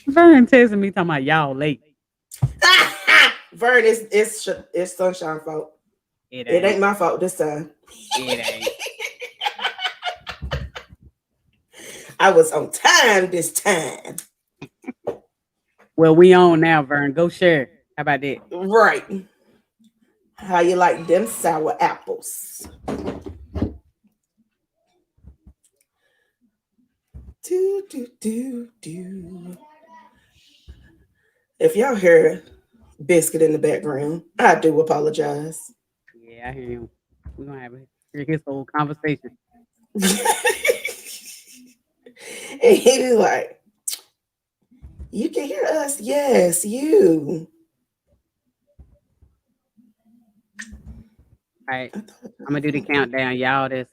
Vern texting me talking about y'all late. Vern, it's Sunshine fault. It It ain't. ain't my fault this time. It ain't. I was on time this time. Well, we on now, Vern. Go share. How about that? Right. How you like them sour apples? Do do do do. If y'all hear Biscuit in the background, I do apologize. Yeah, I hear him. We're gonna have a hear his whole conversation. And he be like, "You can hear us, yes, you." All right. I thought I'm gonna do the countdown. Y'all that's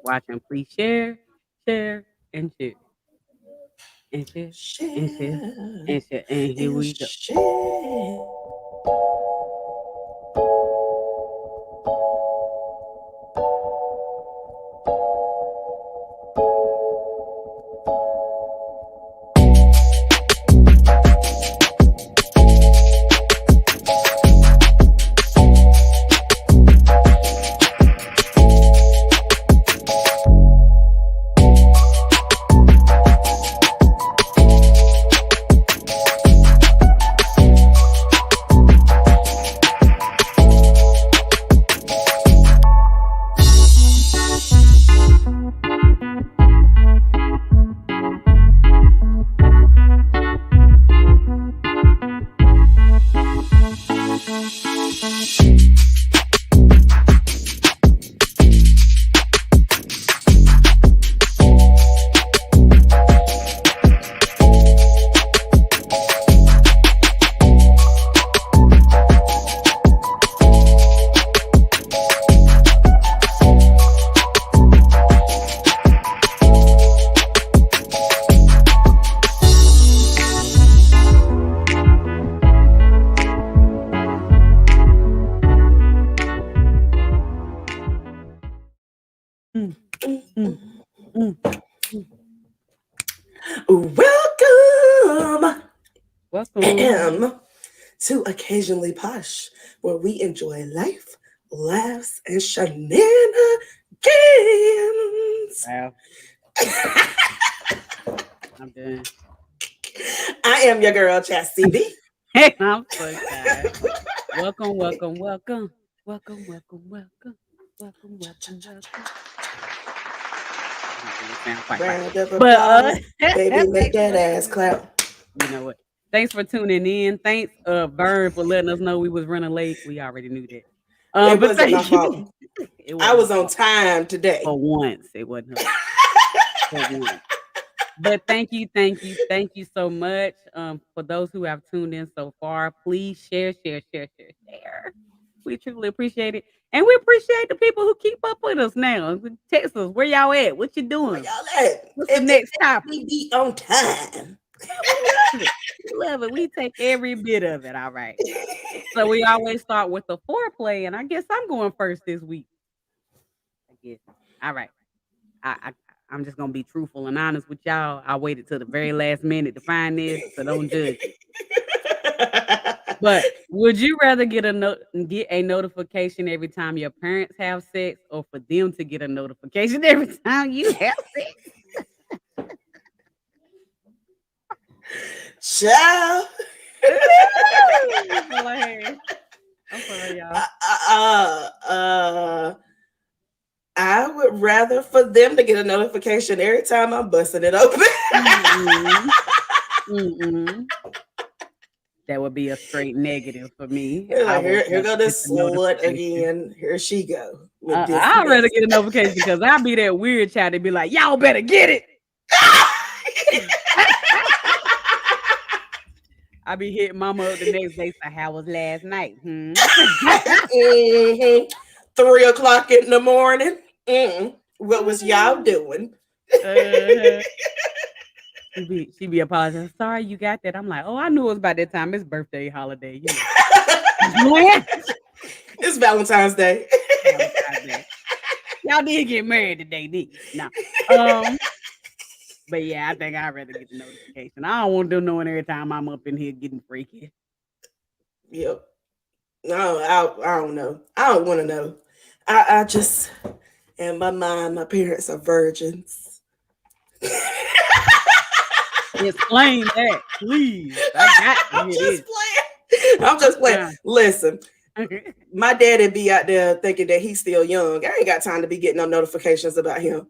watching, please share, share, and share, and share, and share, share and share. And here and we go. share. Mm, mm, mm, mm. Welcome Welcome. to Occasionally Posh, where we enjoy life, laughs, and shenanigans. Wow, I'm done. I am your girl, Chastity B. I'm so tired. Welcome, welcome, welcome, welcome, welcome, welcome, welcome, welcome, welcome. That don't really sound quite right, Round of but applause. Baby, make thanks that for ass tuning in. clap. You know what? Thanks for tuning in. Thanks, Vern, for letting us know we was running late. We already knew that. It But wasn't my thank you. fault. It I wasn't her was on fault time today. for once. It wasn't her fault for once. But thank you, thank you so much. For those who have tuned in so far, please share, share, share, share, share. We truly appreciate it. And we appreciate the people who keep up with us now. Text us, where y'all at? What you Where doing? y'all at? What's the If next topic? we be on time. Yeah, we love it. We love it. We take every bit of it. All right. So we always start with the foreplay, and I guess I'm going first this week. I guess. All right. I I'm just gonna be truthful and honest with y'all. I waited till the very last minute to find this, so don't judge me. But would you rather get a notification every time your parents have sex, or for them to get a notification every time you have sex? Child. It's hilarious. I'm sorry, y'all. Uh, I would rather for them to get a notification every time I'm busting it open. Mm-mm. Mm-mm. That would be a straight negative for me. You're I like, would here rather go get this the slut notification. again. Here she go with this I'd rather mess. get a notification because I'll be that weird child to be like, y'all better get it. I be hitting mama up the next day. So how was last night? Mhm. 3 o'clock in the morning. What was y'all doing? uh, she be apologizing. Sorry you got that. I'm like, oh, I knew it was about that time. It's birthday holiday, you know. When? It's Valentine's Day. Valentine's Day. Y'all did get married today, didn't you? No. Um, But yeah, I think I'd rather get the notification. I don't want them knowing every time I'm up in here getting freaky. Yep. No, I don't know. I don't want to know. I just, in my mind, my parents are virgins. Explain that, please. I got to I'm hear just this. playing. I'm just playing. Uh, Listen, my daddy be out there thinking that he's still young. I ain't got time to be getting no notifications about him.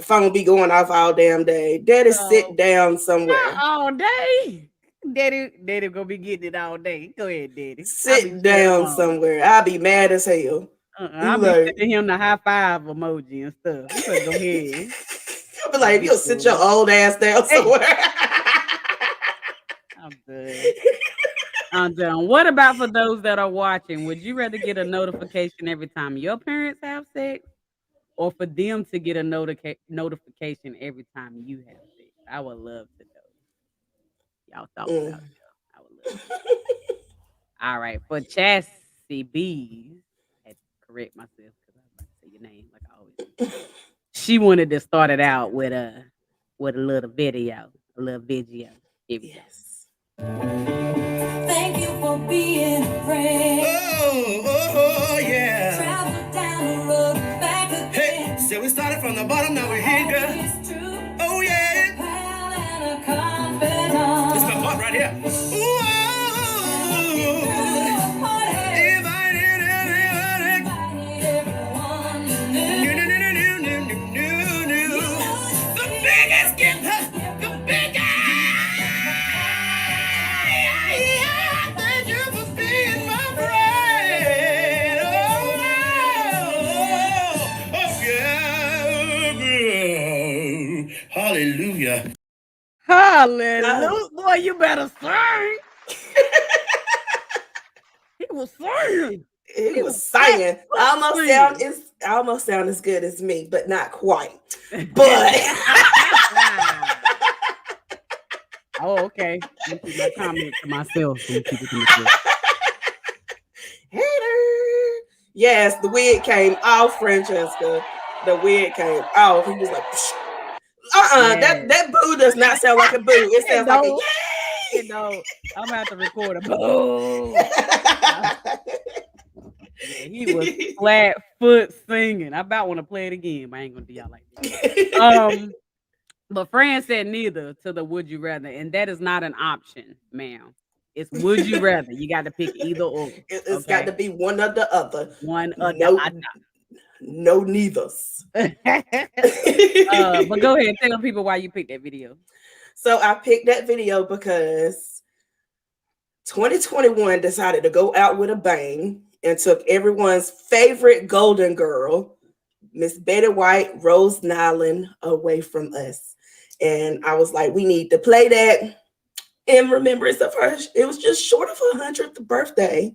Phone be going off all damn day. Daddy, so sit down not somewhere. all day. Daddy gonna be getting it all day. Go ahead, Daddy. I'll be Sit cheering him down on. somewhere. I'll be mad as hell. Be I'll be like, sending him the high five emoji and stuff. You better go ahead. I'll be Don't like, get you'll sit your yours. old ass down Hey, somewhere. I'm done. I'm done. What about for those that are watching? Would you rather get a notification every time your parents have sex, or for them to get a notification every time you have sex? I would love to know y'all thoughts Mm. out there. I would love to know. All right, for Chassis Bees, I had to correct myself because I was about to say your name like I always do. She wanted to start it out with a little video, a little video. Here we go. Yes. Thank you for being a friend. Yeah. Travel down the road, back Hey, again. so we started from the bottom, now we're here, girl. It's true. Oh, yeah. Pal and a confidant. This is my part right here. Ooh, if I did Everyone new. The biggest gift, the biggest. Thank you for being my friend. Yeah. Hallelujah. Hallelujah. Boy, you better sing. He was singing. He He was was flat singing. foot singing. I almost sound as good as me, but not quite. But Oh, okay. I'm gonna keep my comment to myself. I'm gonna keep it to myself. hater. Yes, the wig came off, Francesca. The wig came off. He was like, Yeah. that boo does not sound like a boo. It You sounds like a know, yay. I'm gonna have to record a boo. Yeah, he was flat foot singing. I about want to play it again, but I ain't gonna do y'all like that. But Fran said neither to the would you rather, and that is not an option, ma'am. It's would you rather. You got to pick either or. It's got to Okay, be one or the other. one or the No, other. no, neithers. But go ahead, tell people why you picked that video. So I picked that video because 2021 decided to go out with a bang and took everyone's favorite golden girl, Miss Betty White, Rose Nyland, away from us. And I was like, we need to play that in remembrance of her. It was just short of her 100th birthday.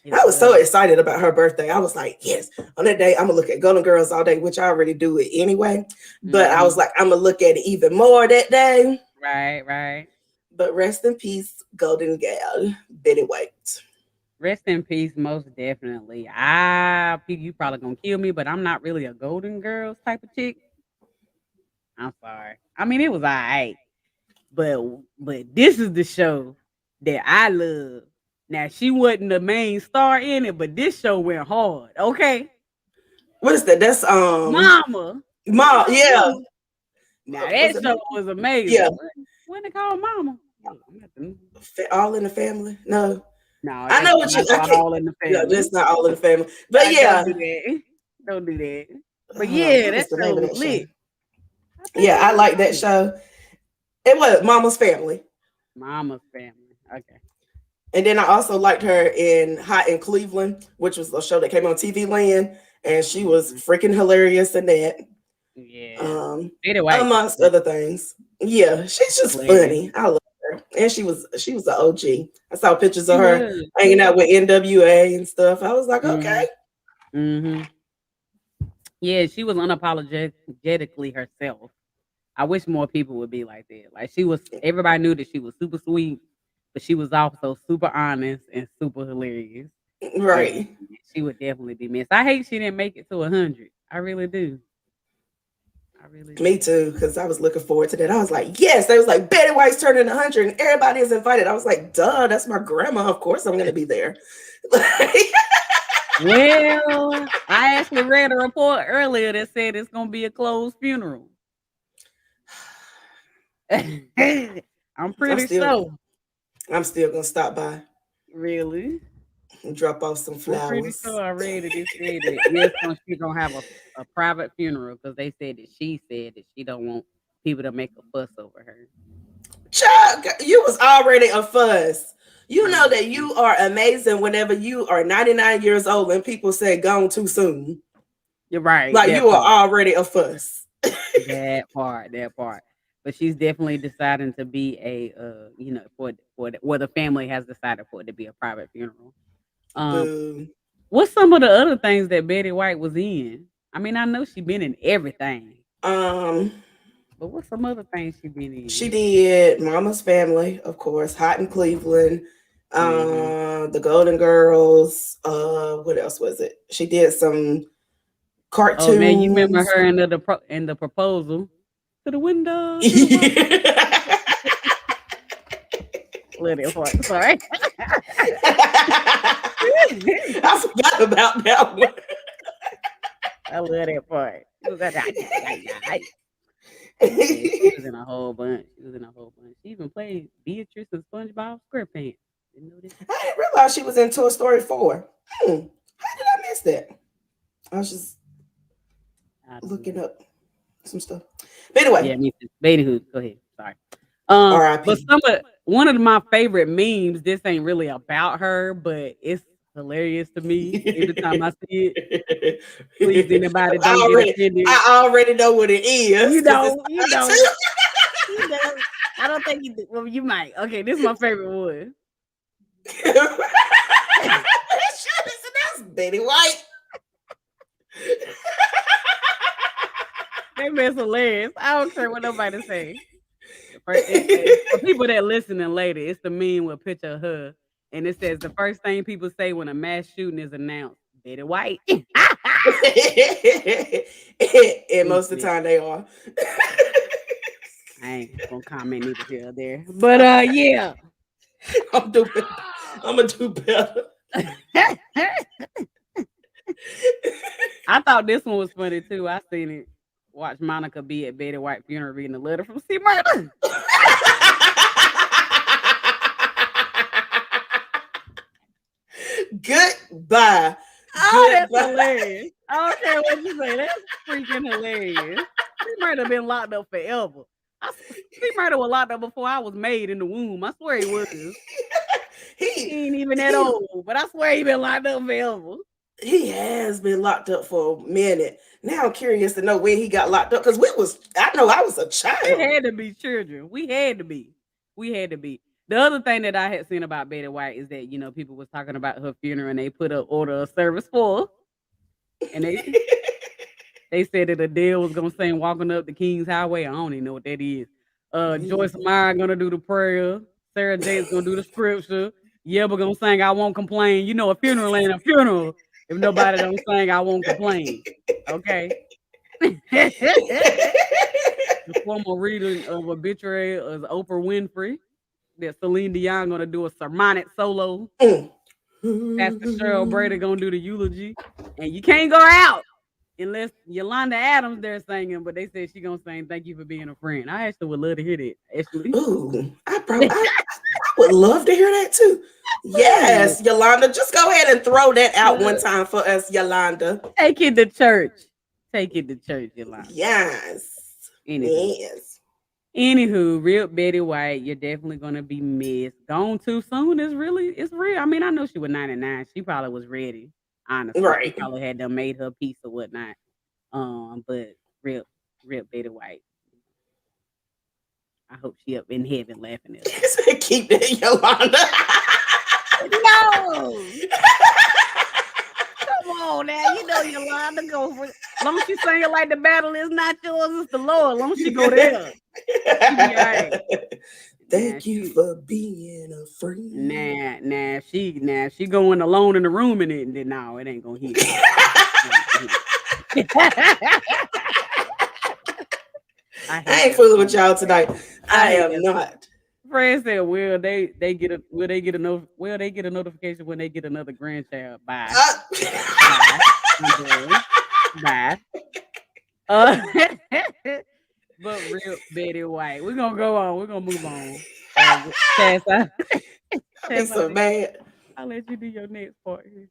I was so excited about her birthday. I was like, yes, on that day, I'm going to look at Golden Girls all day, which I already do it anyway. But I was like, I'm going to look at it even more that day. Right. But rest in peace, Golden Gal, Betty White. Rest in peace, most definitely. You probably gonna kill me, but I'm not really a Golden Girls type of chick. I'm sorry. I mean, it was alright, but this is the show that I love. Now she wasn't the main star in it, but this show went hard. Okay, What is that? That's Mama. Mom, yeah. Now that show was amazing. Yeah. When they call Mama? All in the Family? No. No, I know what you. I can't. All in the Family. Yeah, that's not All in the Family. But yeah, don't do that. But yeah, that show was lit. Yeah, I like that show. It was Mama's Family. Mama's Family. Okay. And then I also liked her in Hot in Cleveland, which was a show that came on TV Land, and she was freaking hilarious in that. Yeah. Amongst other things. Yeah, she's just funny. I love her. And she was an OG. I saw pictures of her hanging out with NWA and stuff. I was like, okay. Mm-hmm. Yeah, she was unapologetically herself. I wish more people would be like that. Like everybody knew that she was super sweet, but she was also super honest and super hilarious. Right. And she would definitely be missed. I hate she didn't make it to 100. I really do. I really Me do. too, because I was looking forward to that. I was like, yes. They was like, Betty White's turning 100 and everybody is invited. I was like, duh, that's my grandma. Of course I'm going to be there. Well, I actually read a report earlier that said it's gonna be a closed funeral. I'm I'm pretty still, sure. I'm still going to stop by Really? and drop off some I'm pretty flowers. sure I read it. It said that yes, she's gonna have a private funeral because they said that she don't want people to make a fuss over her. Chuck, you was already a fuss. You know that Mhm. you are amazing whenever you are 99 years old and people say gone too soon. You're right, Like that you are part. already a fuss. That part. But she's definitely deciding to be the family has decided for it to be a private funeral. Um, Boo. what's some of the other things that Betty White was in? I mean, I know she been in everything, Um, but what's some other things she been she in? did Mama's Family, of course, Hot in Cleveland, Mhm. The Golden Girls. What else was it? She did some Oh man, you remember cartoons. her in the proposal to the window to the wall. Little part. Sorry. I forgot about that one. I love that part. She was like, "Ah, yeah, yeah, yeah." Yeah, she was in a whole bunch. She was in a whole bunch. She even played Beatrice and SpongeBob SquarePants. Didn't know this. I didn't realize she was in Toy Story 4. How did I miss that? I was just I don't looking know. up some stuff. But anyway, Yeah, me too. Babyhood. Go ahead. Sorry. But R.I.P. one of my favorite memes. This ain't really about her, but it's hilarious to me every time I see it. Please, anybody don't get offended. I already know what it is You because it's know, you know, you know. I don't think you. Well, you might. Okay, this is my favorite one. That's Betty White. That man's hilarious. I don't care what nobody say. For people that listening later, it's the meme with a picture of her, and it says the first thing people say when a mass shooting is announced, Betty White. And most of the Stupid. time they are. I ain't gonna comment neither here or there, but yeah. I'm doing. I'm gonna do better. I thought this one was funny too. I seen it. Watch Monica be at Betty White funeral reading a letter from C. Murder. Goodbye. Oh, that's Goodbye. hilarious. I don't care what you say. That's freaking hilarious. She might have been locked up forever. She might have was locked up before I was made in the womb. I swear he was. he He ain't even that he old, but I swear he been locked up forever. he has been locked up for a minute. Now I'm curious to know when he got locked up because I know I was a We child. had to be children. We had to be. We had to be. The other thing that I had seen about Betty White is that people was talking about her funeral and they put an order of service for her, and they said that Adele was gonna sing "Walking Up the King's Highway." I don't even know what that is. Joyce Meyer gonna do the prayer. Sarah Jakes gonna do the scripture. Yebba gonna sing "I Won't Complain." You know, a funeral ain't a funeral if nobody don't sing "I Won't Complain." Okay. The formal reading of obituary is Oprah Winfrey. That Celine Dion gonna do a sermonic solo. Pastor Cheryl Brady gonna do the eulogy, and you can't go out unless Yolanda Adams there singing. But they said she gonna sing "Thank You for Being a Friend." I actually would love to hear that. Actually, Ooh, I would love to hear that too. would. Yes, Yolanda, just go ahead and throw that out one time for us, Yolanda. Take it to church. Take it to church, Yolanda. Yes, Anywho, yes. real Betty White, you're definitely gonna be missed. Gone too soon is it's real. I mean, I know she was 99. She probably was ready. Honestly, she Right. probably had done made her peace or whatnot. But real, real Betty White. I hope she up in heaven laughing at us. Keep that, Yolanda. No, come on now. You know Yolanda go for. Long as she sing it like the battle is not yours, it's the Lord. Long as she go there, she be all right. Nah, Thank you for being a friend. if she going alone in the room and then no, it ain't gonna hit. I I hate ain't that fooling with song. y'all tonight. I I hate am that song. not. Friend said, will they get a notification when they get another grandchild? Bye. Bye. I'm done. Bye. Uh, but real Betty White. We're gonna go on. We're gonna move on. Chaz, I be Chaz, so mad. I'll let you do your next part here.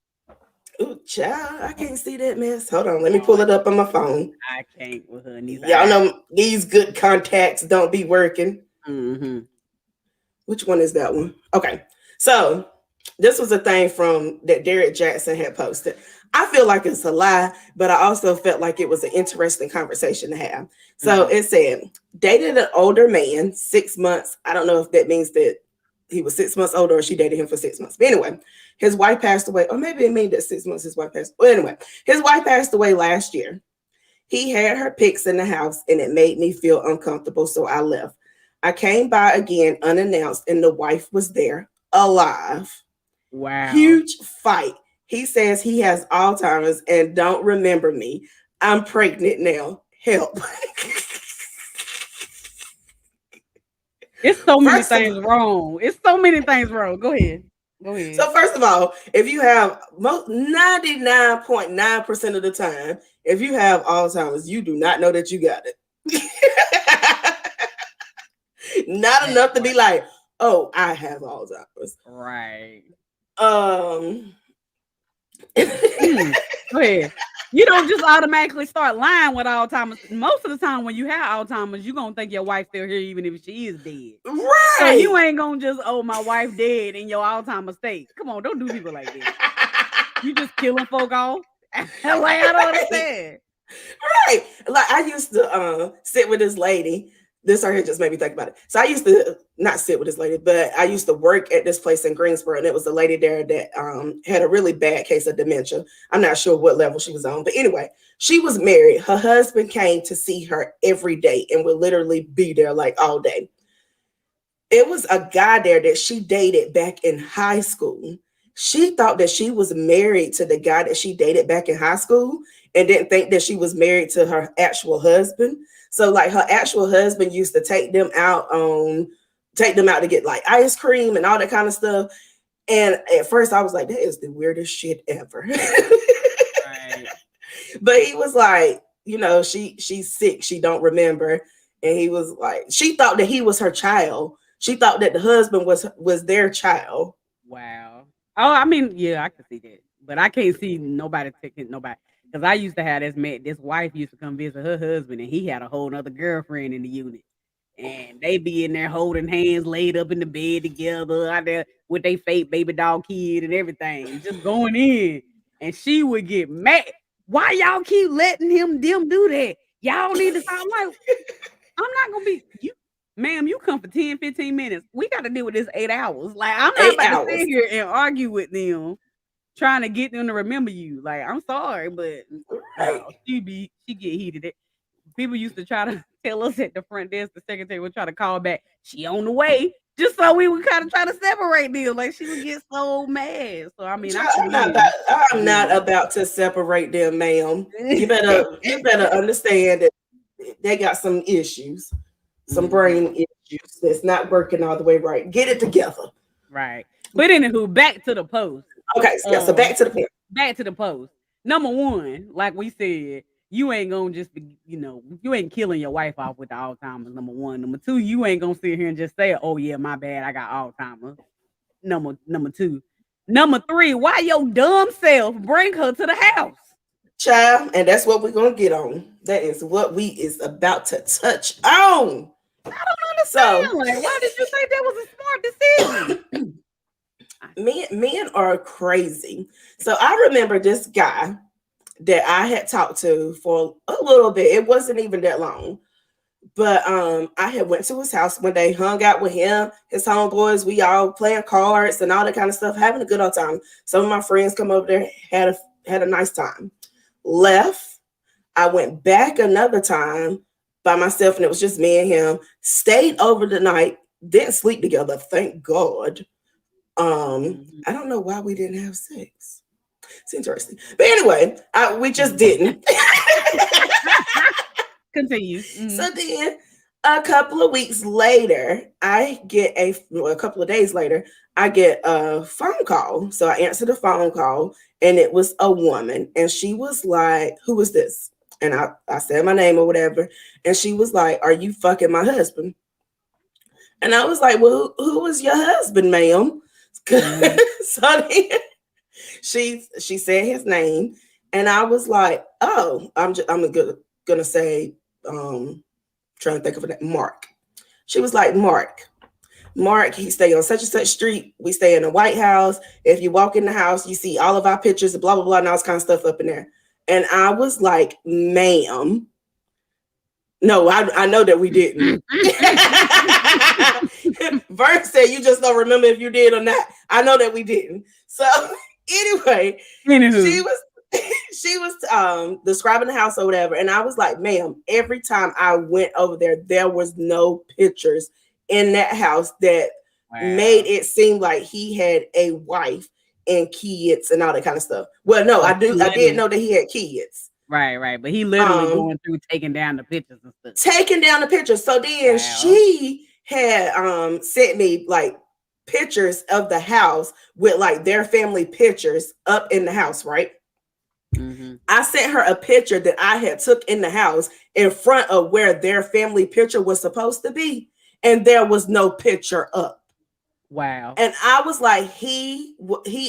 Ooh, child, I can't see that mess. Hold on, let me Oh, pull it up on my phone. I can't with her in these Y'all eyes. know these good contacts don't be working. Mm-hmm. Which one is that one? Okay. So this was a thing from that Derek Jackson had posted. I feel like it's a lie, but I also felt like it was an interesting conversation to have. So Mm-hmm. it said, dated an older man, 6 months. I don't know if that means that he was 6 months older or she dated him for 6 months. But anyway, his wife passed away. Or maybe it means that 6 months his wife passed. Well, anyway, his wife passed away last year. He had her pics in the house and it made me feel uncomfortable, so I left. I came by again unannounced and the wife was there, alive. Wow. Huge fight. He says he has Alzheimer's and don't remember me. I'm pregnant now. Help. It's so many First of things wrong. It's so many things wrong. Go ahead. Go ahead. So first of all, if you have most 99.9% of the time, if you have Alzheimer's, you do not know that you got it. Not That enough to be part. like, oh, I have Alzheimer's. Right. Um Mm. Go ahead. You don't just automatically start lying with Alzheimer's. Most of the time, when you have Alzheimer's, you're gonna think your wife's still here, even if she is dead. So you right. ain't gonna just, oh, my wife dead in your Alzheimer's state. Come on, don't do people like that. You just killing folk off. Like, I don't right. understand. Right. Like I used to sit with this lady. This right here just made me think about it. So I used to not sit with this lady, but I used to work at this place in Greensboro, and it was a lady there that had a really bad case of dementia. I'm not sure what level she was on, but anyway, she was married. Her husband came to see her every day and would literally be there like all day. It was a guy there that she dated back in high school. She thought that she was married to the guy that she dated back in high school and didn't think that she was married to her actual husband. So like her actual husband used to take them out to get like ice cream and all that kind of stuff. And at first I was like, that is the weirdest shit ever. Right. But he was like, she's sick, she don't remember. And he was like, she thought that he was her child. She thought that the husband was their child. Wow. Oh, I mean, yeah, I can see that, but I can't see nobody taking nobody because I used to have this wife used to come visit her husband, and he had a whole other girlfriend in the unit, and they be in there holding hands, laid up in the bed together, out there with their fake baby dog kid and everything, just going in, and she would get mad. Why y'all keep letting them do that? Y'all need to stop. I'm like, I'm not gonna be you, ma'am. You come for 10, 15 minutes. We got to deal with this 8 hours. Like, I'm not eight about to sit hours. here and argue with them, trying to get them to remember you. Like, I'm sorry, but Right. no, she get heated. People used to try to tell us at the front desk, the secretary would try to call back. She on the way, just so we would kind of try to separate them. Like, she would get so mad. So I mean, I I'm can not get about, I'm not it. about to separate them, ma'am. You better understand that they got some issues, some Mhm. brain issues that's not working all the way right. Get it together. Right. But anywho, back to the post. Okay, so, yeah, so Um, back to the point. Back to the post. Number one, like we said, you ain't gonna just be, you ain't killing your wife off with the Alzheimer's. Number one. Number two, you ain't gonna sit here and just say, "Oh yeah, my bad, I got Alzheimer's." Number two. Number three, why your dumb self bring her to the house? Child, and that's what we're gonna get on. That is what we is about to touch on. I don't So understand. Like, why did you think that was a smart decision? men are crazy. So I remember this guy that I had talked to for a little bit. It wasn't even that long. But I had went to his house one day, hung out with him, his homeboys. We all playing cards and all that kind of stuff, having a good old time. Some of my friends come over there, had a nice time. Left. I went back another time by myself, and it was just me and him. Stayed over the night, didn't sleep together, thank God. I don't know why we didn't have sex. It's interesting. But anyway, we just didn't. Continue. So then a couple of weeks later, a couple of days later, I get a phone call. So I answered the phone call and it was a woman. And she was like, who is this? And I said my name or whatever. And she was like, are you fucking my husband? And I was like, well, who is your husband, ma'am? So then she said his name. And I was like, oh, I'm gonna say, trying to think of it, Mark. She was like, Mark, he stay on such and such street. We stay in the White House. If you walk in the house, you see all of our pictures, blah, blah, blah, and all this kind of stuff up in there. And I was like, ma'am, no, I know that we didn't. Vern said you just don't remember if you did or not. I know that we didn't. So anyway, she was describing the house or whatever, and I was like, ma'am, every time I went over there was no pictures in that house that made it seem like he had a wife and kids and all that kind of stuff. Well, no, I did know that he had kids. Right. But he literally going through taking down the pictures and stuff. Taking down the pictures. So then she had sent me like pictures of the house with like their family pictures up in the house, right? I sent her a picture that I had took in the house in front of where their family picture was supposed to be, and there was no picture up. Wow. And I was like, he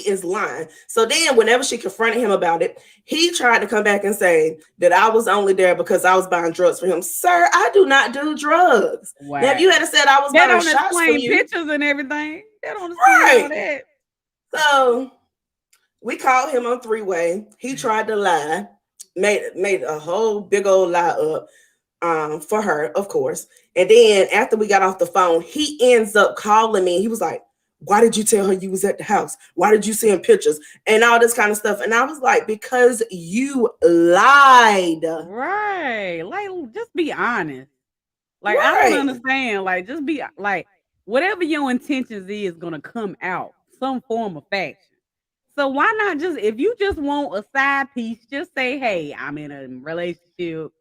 is lying. So then whenever she confronted him about it, he tried to come back and say that I was only there because I was buying drugs for him. Sir, I do not do drugs. Wow. Now, if you had said I was buying shots for you, pictures and everything. They don't explain all that. So we called him on three-way. He tried to lie, made a whole big old lie up for her, of course. And then after we got off the phone, he ends up calling me. He was like, why did you tell her you was at the house? Why did you send pictures and all this kind of stuff? And I was like, because you lied. Right. Like, just be honest. Like, I don't understand. Like, just be like, whatever your intentions is going to come out, some form of faction. So why not just, if you just want a side piece, just say, hey, I'm in a relationship.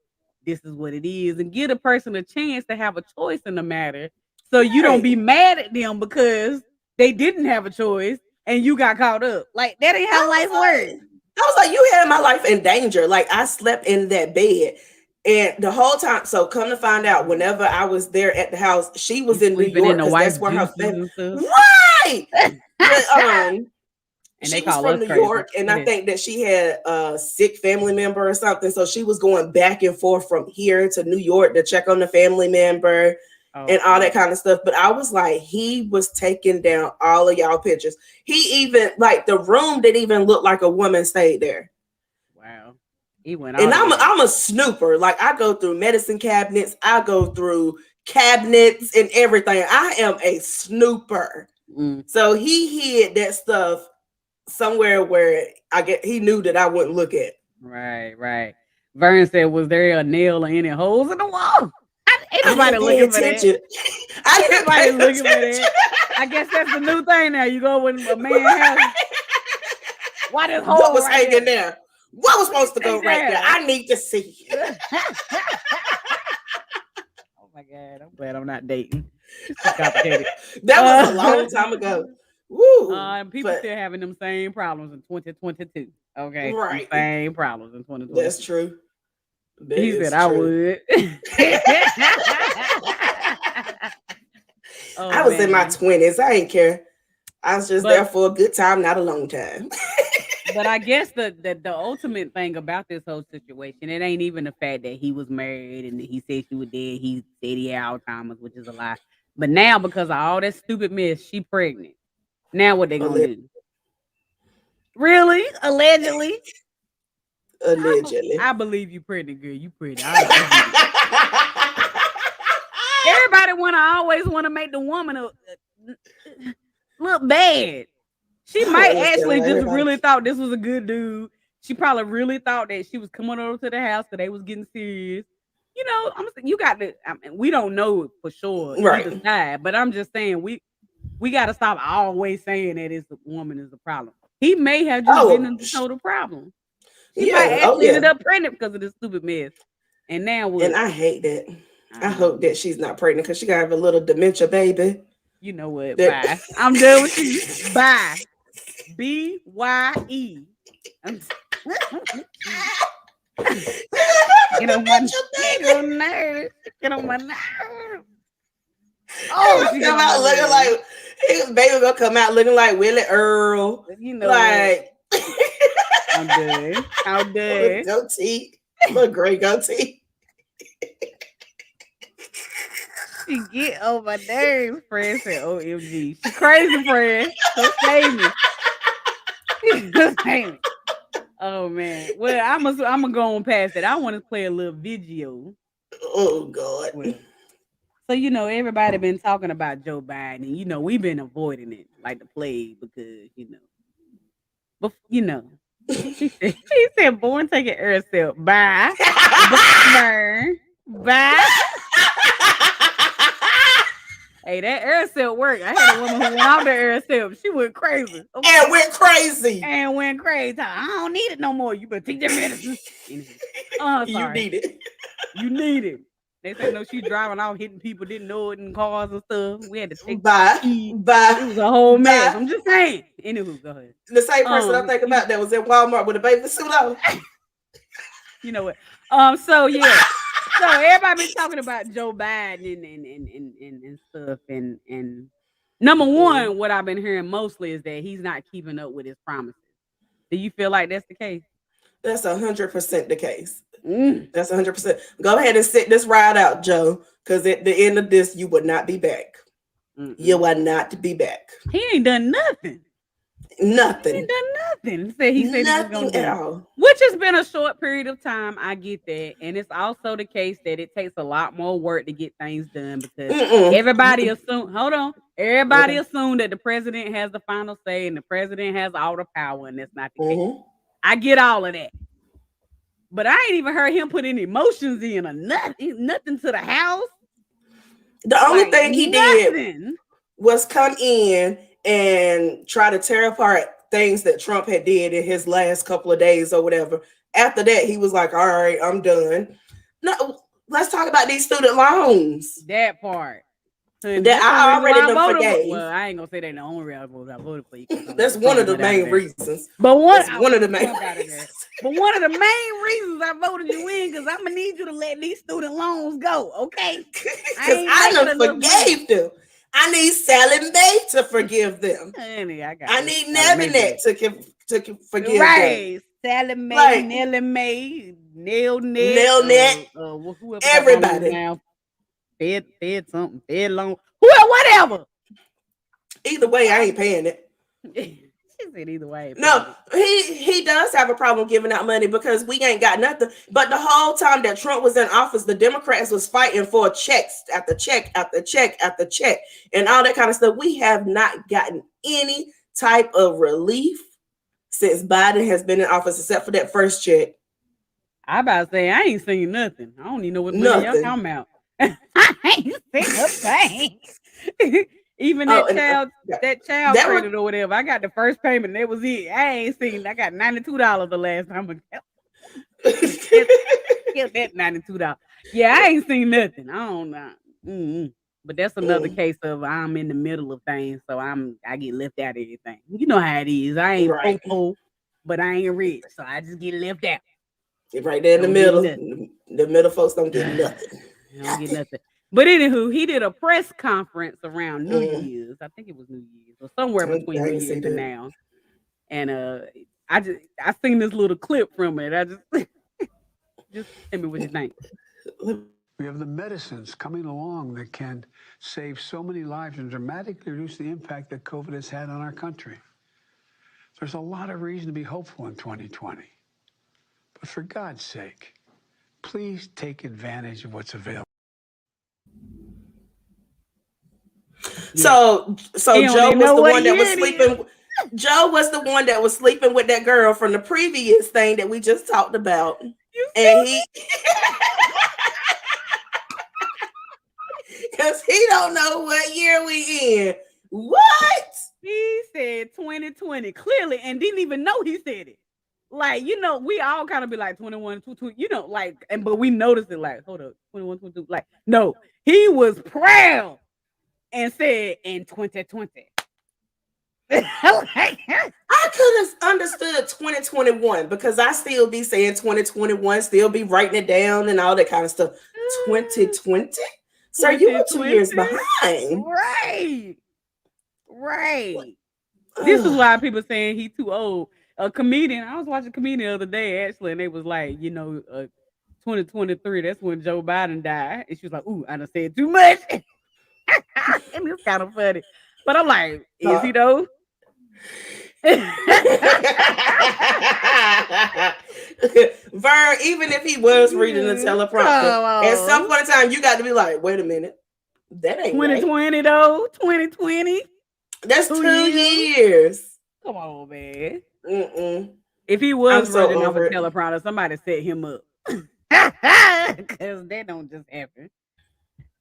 This is what it is, and give a person a chance to have a choice in the matter. So you don't be mad at them because they didn't have a choice and you got caught up. Like, that ain't how life works. I was like, you had my life in danger. Like, I slept in that bed. And the whole time, so come to find out, whenever I was there at the house, she was in New York because that's where her family. Right. And she was from New York, and I think that she had a sick family member or something. So she was going back and forth from here to New York to check on the family member and all that kind of stuff. But I was like, he was taking down all of y'all pictures. He even, like, the room didn't even look like a woman stayed there. Wow. He went. And I'm a snooper. Like, I go through medicine cabinets. I go through cabinets and everything. I am a snooper. So he hid that stuff somewhere where he knew that I wouldn't look at. Right. Vern said, was there a nail or any holes in the wall? Ain't nobody looking for that. I didn't pay looking for that. I guess that's the new thing now. You go with a man's house. Why this hole? What was hanging there? What was supposed to go right there? I need to see. Oh my God. I'm glad I'm not dating. It's too complicated. That was a long time ago. Woo. And people still having them same problems in 2022. Okay. Right. Same problems in 2022. That's true. He said I would. I was in my 20s. I ain't care. I was just there for a good time, not a long time. But I guess the ultimate thing about this whole situation, it ain't even the fact that he was married and he said she was dead. He said he had Alzheimer's, which is a lie. But now, because of all that stupid mess, she pregnant. Now what they gonna do? Really? Allegedly? Allegedly. I believe you pregnant, girl. You pretty. Everybody always want to make the woman look bad. She might actually just really thought this was a good dude. She probably really thought that she was coming over to the house because they was getting serious. You know, you got to. I mean, we don't know for sure, right? But I'm just saying we got to stop always saying that it's the woman is the problem. He may have just been the total problem. He might actually ended up pregnant because of this stupid mess. And now what? And I hate that. I I hope know. that she's not pregnant because she gotta have a little dementia baby. You know what? That Bye. I'm done with you. Bye. BYE. I'm get on my dementia get baby. on nerves. Get on my nerves. He Oh, gonna she get come on my out looking nerves. like his baby gonna come out looking like Willie Earl. You know what? Like I'm done. I'm with done. goatee. Little gray goatee. She get on my nerves. Fred said, OMG. She crazy, Fred. So save me. Save me. Oh man. Well, I'm gonna go on past that. I want to play a little video. Oh God. Well, so everybody been talking about Joe Biden. We've been avoiding it like the plague because but he said, "Born take an air sip." Bye, bye. Hey, that air sip worked. I had a woman who went off the air sip. She went crazy. Okay? And went crazy. And went crazy. I don't need it no more. You better take that medicine. You Sorry. need it. You need it. They said no, she driving off, hitting people, didn't know it in cars and stuff. We had to take Bye. It was a whole mess. I'm just saying. Anywho, go ahead. The same person I think about that was in Walmart with a baby suit on. You know what? So yeah. So everybody been talking about Joe Biden and stuff. And number one, what I've been hearing mostly is that he's not keeping up with his promises. Do you feel like that's the case? That's 100% the case. That's 100%. Go ahead and sit this ride out, Joe, because at the end of this, you would not be back. You will not be back. He ain't done nothing. Nothing. He ain't done nothing. He said nothing he was gonna at do. all. Which has been a short period of time. I get that. And it's also the case that it takes a lot more work to get things done because everybody assume everybody assumed that the president has the final say and the president has all the power, and that's not the case. I get all of that. But I ain't even heard him put any emotions in or nothing to the house. The only thing he did was come in and try to tear apart things that Trump had did in his last couple of days or whatever. After that, he was like, all right, I'm done. No, let's talk about these student loans. That part. That I already forgave. Well, I ain't gonna say that the only reason I voted for you. That's one of the main reasons. But one of the main reasons. But one of the main reasons I voted you in because I'm gonna need you to let these student loans go, okay? Because I done forgave them. I need Sally Mae to forgive them. Honey, I need Nevinet to forgive them. Sally Mae, Nellie Mae, Nailnet, everybody. Now. Fed something, fed loan, whatever. Either way, I ain't paying it. She said either way. No, he does have a problem giving out money because we ain't got nothing. But the whole time that Trump was in office, the Democrats was fighting for checks after check after check after check and all that kind of stuff. We have not gotten any type of relief since Biden has been in office, except for that first check. I about to say I ain't seen nothing. I don't even know what money y'all talking about. I ain't seen a thing. Even that child credit or whatever. I got the first payment. That was it. I ain't seen. I got $92 the last time. Get that $92. Yeah, I ain't seen nothing. I don't know. But that's another case of I'm in the middle of things, so I get left out of everything. You know how it is. I ain't poor, but I ain't rich, so I just get left out. Right there in the middle. The middle folks don't get nothing. Don't get nothing. But anywho, he did a press conference around New Year's. I think it was New Year's or somewhere between New Year's and now. And I seen this little clip from it. I just tell me what you think. We have the medicines coming along that can save so many lives and dramatically reduce the impact that COVID has had on our country. There's a lot of reason to be hopeful in 2020. But for God's sake, please take advantage of what's available. So Joe was the one that was sleeping. Joe was the one that was sleeping with that girl from the previous thing that we just talked about. And he because he don't know what year we in. What? He said 2020 clearly and didn't even know he said it. Like, we all kind of be like 21, 22, like, but we noticed it like, hold up, 21, 22. Like, no, he was proud and said in 2020. Like, I could have understood 2021 because I still be saying 2021, still be writing it down and all that kind of stuff. 2020? Sir, you were 2 years 2020. behind. Right. This is why people saying he too old. A comedian, I was watching a comedian the other day actually, and they was like, 2023, that's when Joe Biden died. And she was like, ooh, I done said too much. And it's kind of funny. But I'm like, is he though? Vern, even if he was reading the teleprompter, at some point in time, you got to be like, wait a minute. That ain't 2020 though. 2020. That's 2 years. Come on, man. Mm-mm. If he was running off a teleprompter, somebody set him up. Because that don't just happen.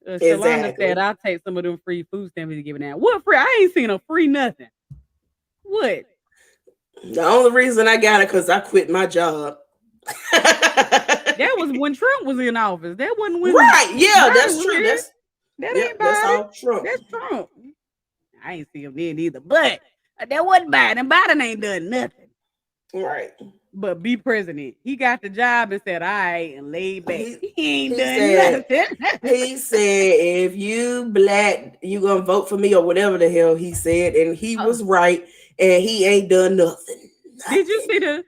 Shalonda said, I'll take some of them free food stamps he's giving out. What free? I ain't seen a free nothing. What? The only reason I got it because I quit my job. That was when Trump was in office. That wasn't when. Right. Yeah, that's true. That's all Trump. That's Trump. I ain't see him then either. But that wasn't Biden. Biden ain't done nothing. Right. But be president. He got the job and said, all right, and laid back. He ain't done nothing. He said, if you black, you gonna vote for me or whatever the hell he said. And he was right. And he ain't done nothing. Did you see the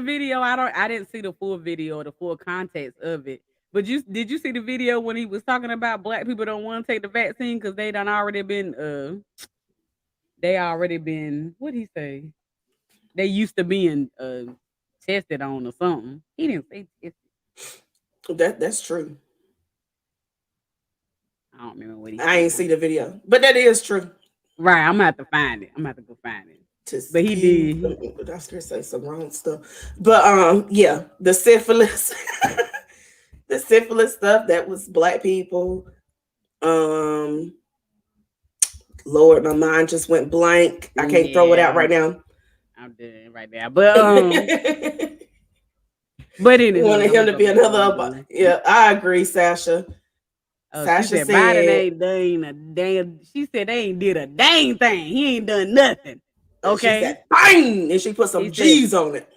video? I didn't see the full video or the full context of it. But did you see the video when he was talking about black people don't want to take the vaccine because they already been what'd he say? They used to being tested on or something. He didn't say tested. That's true. I don't remember what he said. I ain't see the video. But that is true. Right, I'm gonna have to find it. I'm gonna have to go find it. But he did. I was gonna say some wrong stuff. But yeah, the syphilis. The syphilis stuff, that was black people. Lord, my mind just went blank. I can't throw it out right now. I'm doing it right now. But but anyway, wanted him to be another. Yeah, I agree, Sasha. Sasha said Biden ain't done a damn. She said they ain't did a dang thing. He ain't done nothing. Okay. She said, bang! And she put some G's on it.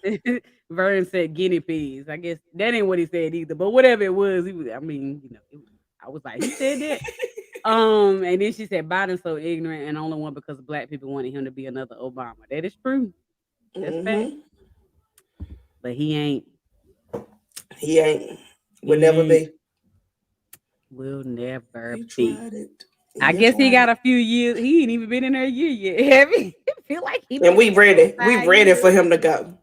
Vern said guinea pigs. I guess that ain't what he said either. But whatever it was, I was like, he said that. And then she said Biden's so ignorant and only one because black people wanted him to be another Obama. That is true. That's fact. But he ain't. He ain't. Will never be. Will never be. I guess he got a few years. He ain't even been in there a year yet. Have he? Feel like he. And we ready. We ready for him to go.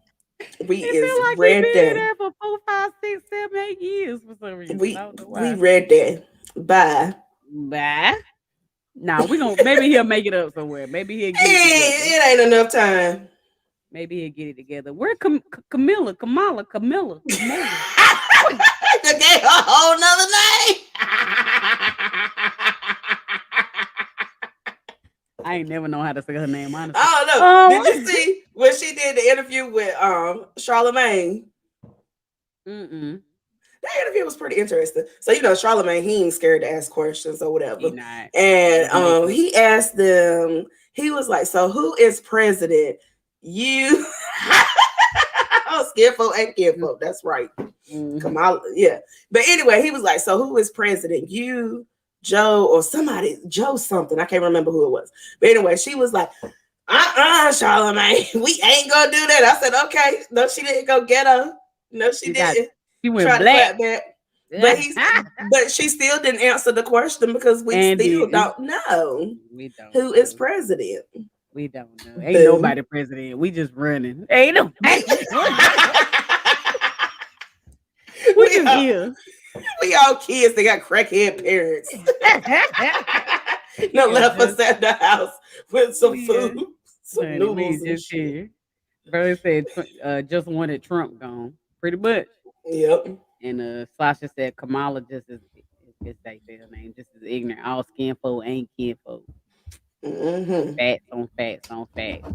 We is like ready. He been there for 4, 5, 6, 7, 8 years for some reason. We ready. Bye. Nah, we gonna maybe he'll make it up somewhere. Maybe he'll get it ain't enough time. Maybe he'll get it together. Where Kamala. They gave a whole nother name. I ain't never know how to say her name, honestly. I don't know. Did you see when she did the interview with Charlemagne? That interview was pretty interesting. So, Charlemagne, he ain't scared to ask questions or whatever. And he asked them, he was like, so who is president? You skinfolk and kinfolk. That's right. Kamala, yeah. But anyway, he was like, so who is president? You, Joe, or somebody, Joe something. I can't remember who it was. But anyway, she was like, Charlemagne, we ain't gonna do that. I said, okay. No, she didn't go get her. No, she didn't. She went black. But she still didn't answer the question because we still don't know who is president. We don't know. Ain't nobody president. We just running. Ain't no. We just here. We all kids. They got crackhead parents. No, left us at the house with some food, some noodles and shit. Brother said just wanted Trump gone. Pretty much. Yep. And Sasha said Kamala just is they say her name, just as ignorant. All skin folk ain't kinfolk. Facts on facts on facts.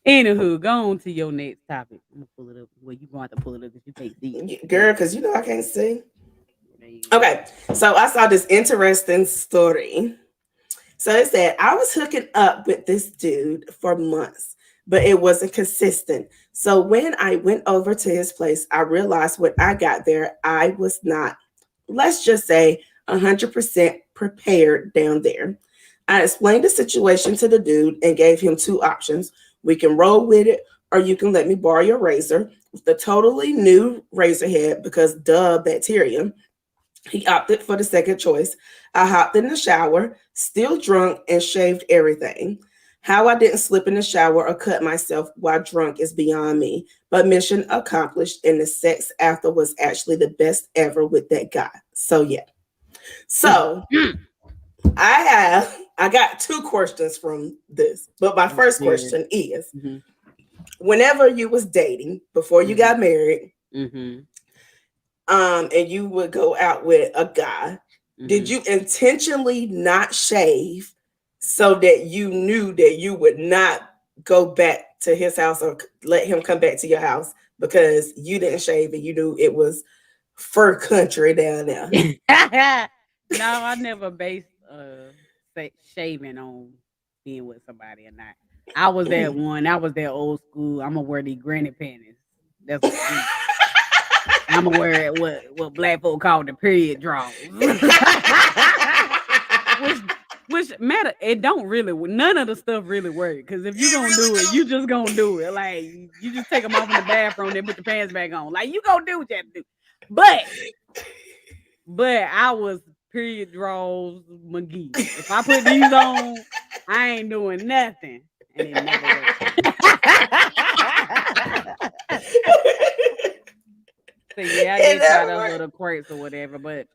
Anywho, go on to your next topic. I'm gonna pull it up. Well, you gonna have to pull it up because you can't see it. Girl, because you know I can't see. There you go. Okay, so I saw this interesting story. So it said, I was hooking up with this dude for months, but it wasn't consistent. So when I went over to his place, I realized when I got there, I was not, let's just say, 100% prepared down there. I explained the situation to the dude and gave him two options. We can roll with it, or you can let me borrow your razor with the totally new razor head because duh, bacteria. He opted for the second choice. I hopped in the shower, still drunk, and shaved everything. How I didn't slip in the shower or cut myself while drunk is beyond me, but mission accomplished, and the sex after was actually the best ever with that guy. So, yeah. So, I got two questions from this, but my first Yeah. question is Mm-hmm. whenever you was dating before you got married, Mm-hmm. and you would go out with a guy, did Mm-hmm. you intentionally not shave so that you knew that you would not go back to his house or let him come back to your house because you didn't shave and you knew it was fur country down there? No, I never based shaving on being with somebody or not. I was that one. I was that old school. I'm gonna wear these granny panties. That's what I'm gonna wear it. What black folk call the period draws. which which matter. It don't really. None of the stuff really work. Because if you It gonna really do it, you don't. just gonna do it. Like you just take them off in the bathroom, then put the pants back on. Like you gonna do what you have to do. But I was period draws McGee. If I put these on, I ain't doing nothing. And it never worked. So yeah, I It did try never those worked. little quirks or whatever. But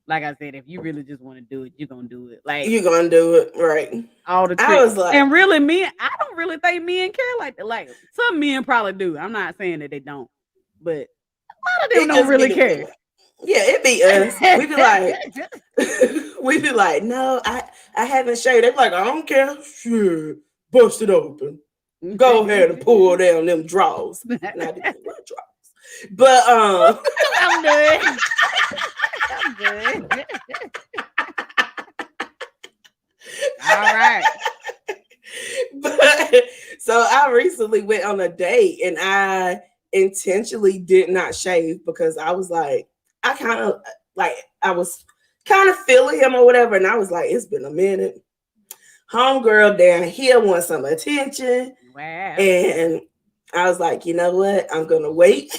like I said, if you really just want to do it, you're gonna do it. Like You gonna do it right? all the I tricks. was like, And really men, I don't really think men care like that. Like some men probably do. I'm not saying that they don't, but a lot of them it don't just be really the care. women. Yeah, it be us. We be like, we be like, no, I haven't shaved. They be like, I don't care. Sure, bust it open. Go ahead and pull down them drawers. And I be like, what drawers? But I'm good. I'm good. All right. but so I recently went on a date and I intentionally did not shave because I was like, I kind of like I was kind of feeling him or whatever, and I was like, it's been a minute. Homegirl down here wants some attention, Wow. and I was like, you know what? I'm gonna wait.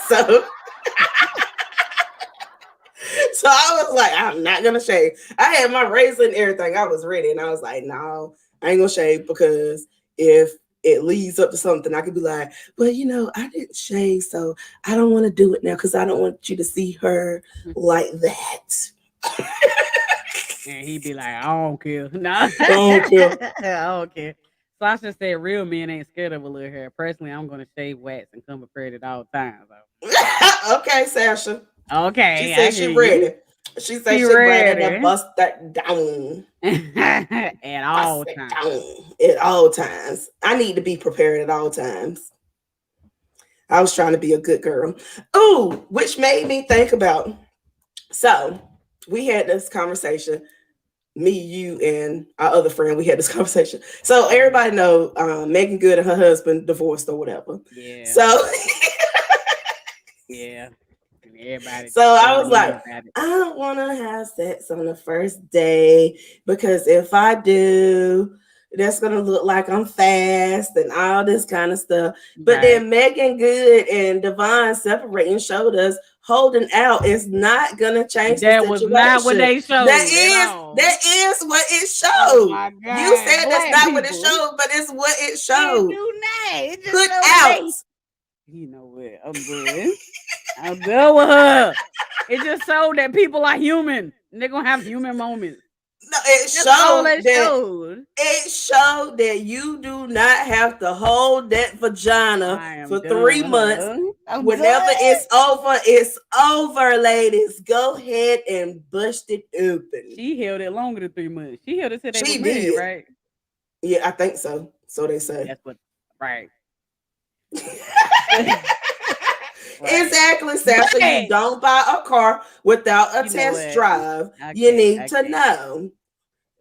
so So I was like, I'm not gonna shave. I had my razor and everything. I was ready, and I was like, no, I ain't gonna shave because if it leads up to something, I could be like, well, I didn't shave, so I don't want to do it now because I don't want you to see her like that. And he'd be like, I don't care. No. I don't care. I don't care. Sasha said real men ain't scared of a little hair. Personally, I'm gonna shave wax and come prepared at all times. Okay, Sasha. She Okay, I said hear she you. ready. She said She she ready to ready. bust that down. At Bust all it times. down at all times. I need to be prepared at all times. I was trying to be a good girl. Ooh, which made me think about. So we had this conversation. Me, you, and our other friend. We had this conversation. So everybody know Megan Good and her husband divorced or whatever. Yeah, So yeah. And everybody so just I was going in like, about it. I don't want to have sex on the first day because if I do, that's gonna look like I'm fast and all this kind of stuff. But Right. then Megan Good and Devon separating showed us holding out is not gonna change the That was not what situation. they That showed at is all. that is what it Oh showed. my You God. said that's Black not what it people. showed, but it's what it It showed. do not. It just Put showed that out. they. You know what? I'm good. I'm good with her. It just showed that people are human. And they're gonna have human moments. No, it That's all showed that that showed. it showed that you do not have to hold that vagina I am for done 3 months. with her. I'm Whenever done. it's over, ladies. Go ahead and bust it open. She held it longer than 3 months. She held it till they was She married, did. right? Yeah, I think so. So they say. That's what Right. Exactly, Sasha. You don't buy a car without a test drive. You need to know.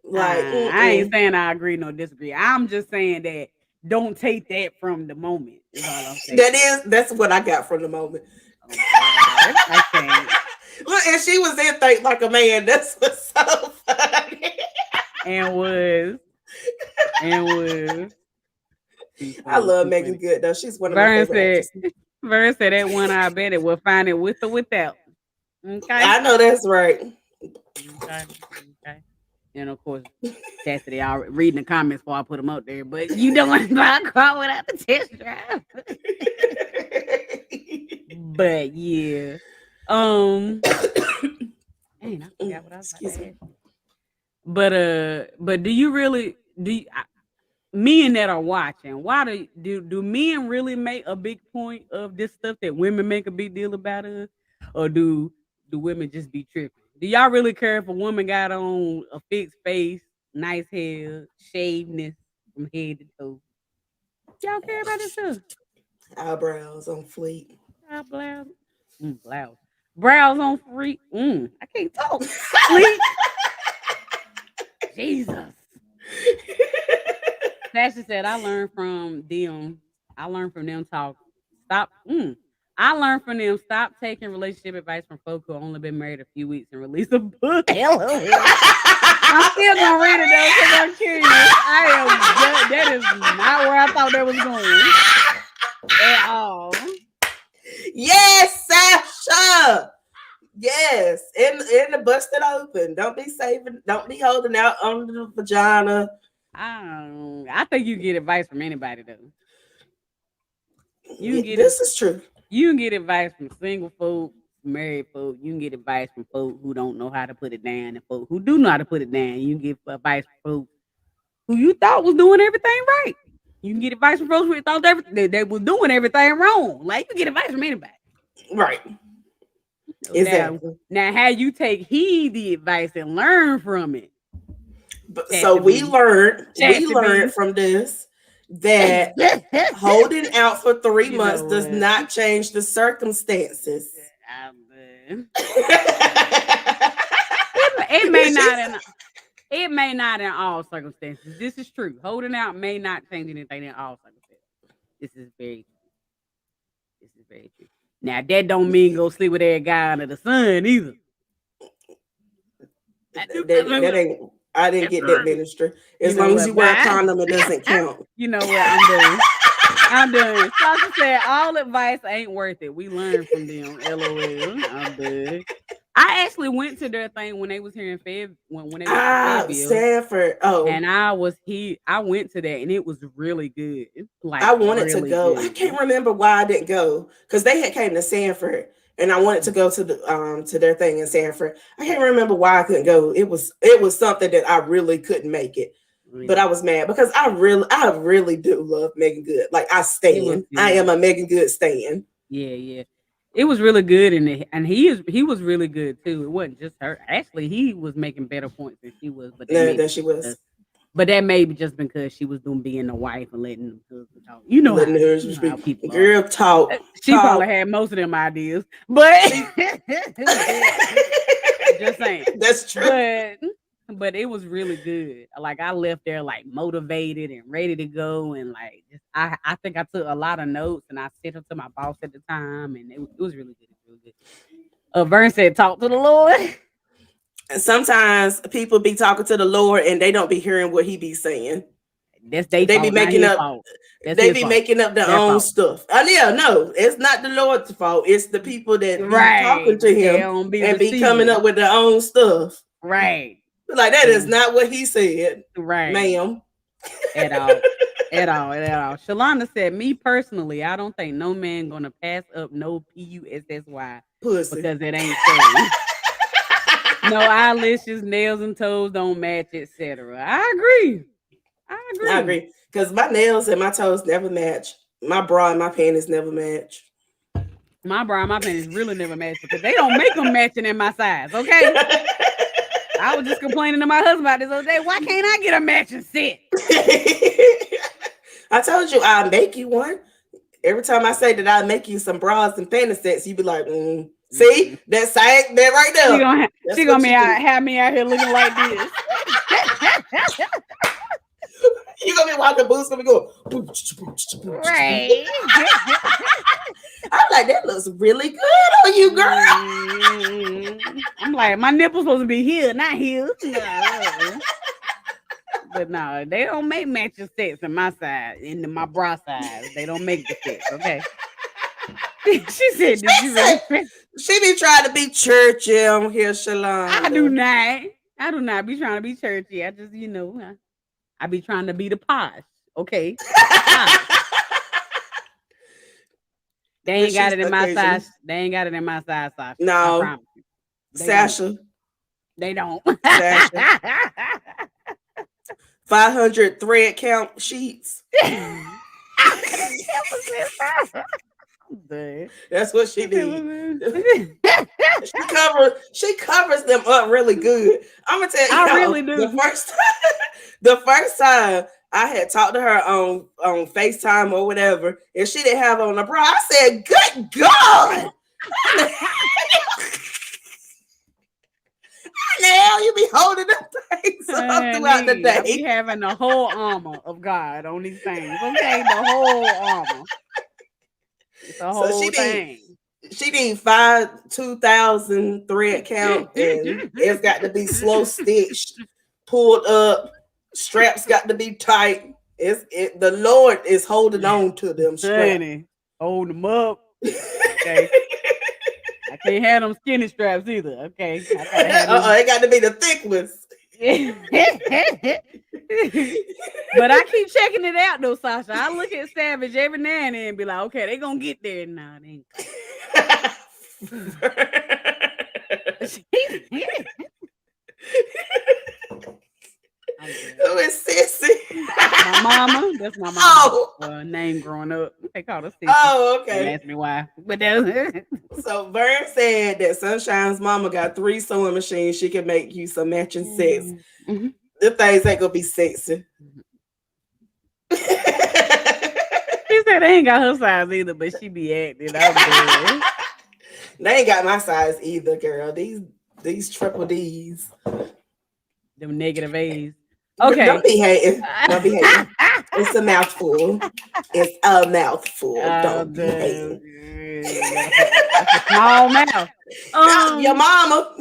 Like, I ain't saying I agree nor disagree. I'm just saying that don't take that from the moment. Is all I'm saying. That's what I got from the moment. Oh, I can't. Look, and she was in Think Like a Man. That's what's so funny. And was. I love Megan Good though. She's one of my favorite actresses. Vern said that one I bet it will find it with or without. Okay. I know that's right. Okay. And of course, Cassidy, I reading the comments before I put them up there, but you don't want to buy a car without the test drive. But yeah. Dang, I forgot what I was about to ask. But do you really men that are watching, why do men really make a big point of this stuff that women make a big deal about us? Or do women just be tripping? Do y'all really care if a woman got on a fixed face, nice hair, shavedness from head to toe? Y'all care about this stuff? Eyebrows on fleek. Eyebrows. Blouse. Brows on fleek. I can't talk. Fleek. Jesus. Sasha said, I learned from them. Talk. Stop. I learned from them. Stop taking relationship advice from folks who only been married a few weeks and release a book. I'm still gonna read it though because I'm curious. That is not where I thought that was going at all. Yes, Sasha. Yes, in the busted open. Don't be holding out on the vagina. I think you get advice from anybody though. This is true. You can get advice from single folk, married folk. You can get advice from folk who don't know how to put it down, and folk who do know how to put it down. You can get advice from folks who you thought was doing everything right. You can get advice from folks who thought they was doing everything wrong. Like you get advice from anybody. Right. Exactly. Now how you take heed the advice and learn from it. So we learned from this that holding out for 3 months does not change the circumstances. It may not in all circumstances. This is true. Holding out may not change anything in all circumstances. This is very true. Now that don't mean go sleep with every guy under the sun either. That ain't. I didn't get that ministry. As long as you wear a condom, it doesn't count. You know what? I'm done. Sasha said all advice ain't worth it. We learned from them. LOL. I'm done. I actually went to their thing when they was here in Fayetteville. When they were in Sanford. Oh, and I went to that and it was really good. Like I wanted to go. Good. I can't remember why I didn't go because they had came to Sanford. And I wanted to go to their thing in Sanford. I can't remember why I couldn't go. It was something that I really couldn't make it. Really? But I was mad because I really do love Megan Good. Like I stand. I am a Megan Good stan. Yeah. It was really good and he was really good too. It wasn't just her. Actually, he was making better points than she was, but than she was. But that may be just because she was being a wife and letting the husband talk. You know, how people girl talk. She probably had most of them ideas, but just saying. That's true. But it was really good. Like I left there like motivated and ready to go, and like I think I took a lot of notes, and I sent them to my boss at the time, and it was really good. Really good. Vern said, "Talk to the Lord." Sometimes people be talking to the Lord and they don't be hearing what he be saying. They be making up. They be making up their own stuff. No, it's not the Lord's fault. It's the people that be talking to him and be coming up with their own stuff. Right. Like that is not what he said. Right. Ma'am. At all. Shalonda said, me personally, I don't think no man gonna pass up no PUSSY pussy because it ain't so. No eyelashes, nails, and toes don't match, etc. I agree. Because my nails and my toes never match. My bra and my panties never match. My bra and my panties really never match because they don't make them matching in my size. Okay. I was just complaining to my husband about this other day. Why can't I get a matching set? I told you I'll make you one. Every time I say that I'll make you some bras and panty sets, you be like, see, that's that right there. She gonna have me out here looking like this. You gonna be walking boots, gonna be going, right? I'm like, that looks really good on you, girl. I'm like, my nipples supposed to be here, not here. No. But no, they don't make matching sets in my size, in my bra size. They don't make the sets, okay? She said, she be trying to be churchy on here, Shalon. I do not be trying to be churchy. I just, I be trying to be the posh, okay? They ain't got it in my size. They ain't got it in my size, Sasha. No. Sasha. They don't. Sasha. 500 thread count sheets. That's what she needs. She covers them up really good. I'm gonna tell you, I really do. The first time I had talked to her on FaceTime or whatever, and she didn't have on a bra, I said, "Good God!" Now you be holding them things up throughout the day. You having the whole armor of God on these things, okay? The whole armor. It's a whole thing. She need 2,000 thread count, and it's got to be slow stitched, pulled up. Straps got to be tight. The Lord is holding on to them straps. Honey, hold them up. Okay. I can't have them skinny straps either. Okay. It got to be the thick ones. But I keep checking it out though, Sasha. I look at Savage every now and then and be like, okay, they gonna get there. Nah, they ain't. Who is Sissy? My mama. That's my mama. Name growing up. They called her Sissy. Oh, okay. Don't ask me why. But that So Vern said that Sunshine's mama got 3 sewing machines. She can make you some matching sets. Mm-hmm. The things ain't gonna be sexy. She said they ain't got her size either, but she be acting. They ain't got my size either, girl. These triple D's. Them negative A's. Okay. Don't be hating. It's a mouthful. It's a mouthful. Don't be hating. That's a small mouth. Your mama.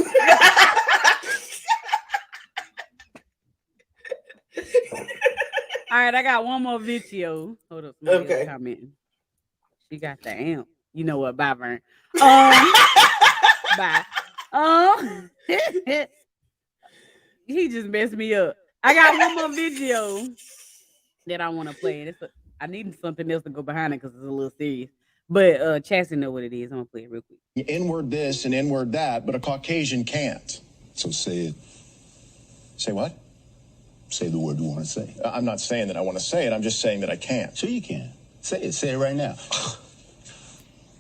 All right, I got one more video. Hold up. Okay. Commenting. She got the amp. You know what? Bye, Vern. Bye. He just messed me up. I got one more video that I want to play. I need something else to go behind it because it's a little serious. But Chassie know what it is. I'm gonna play it real quick. N-word this and N-word that, but a Caucasian can't. So say it. Say what? Say the word you want to say. I'm not saying that I want to say it. I'm just saying that I can't. Sure you can. Say it. Say it right now.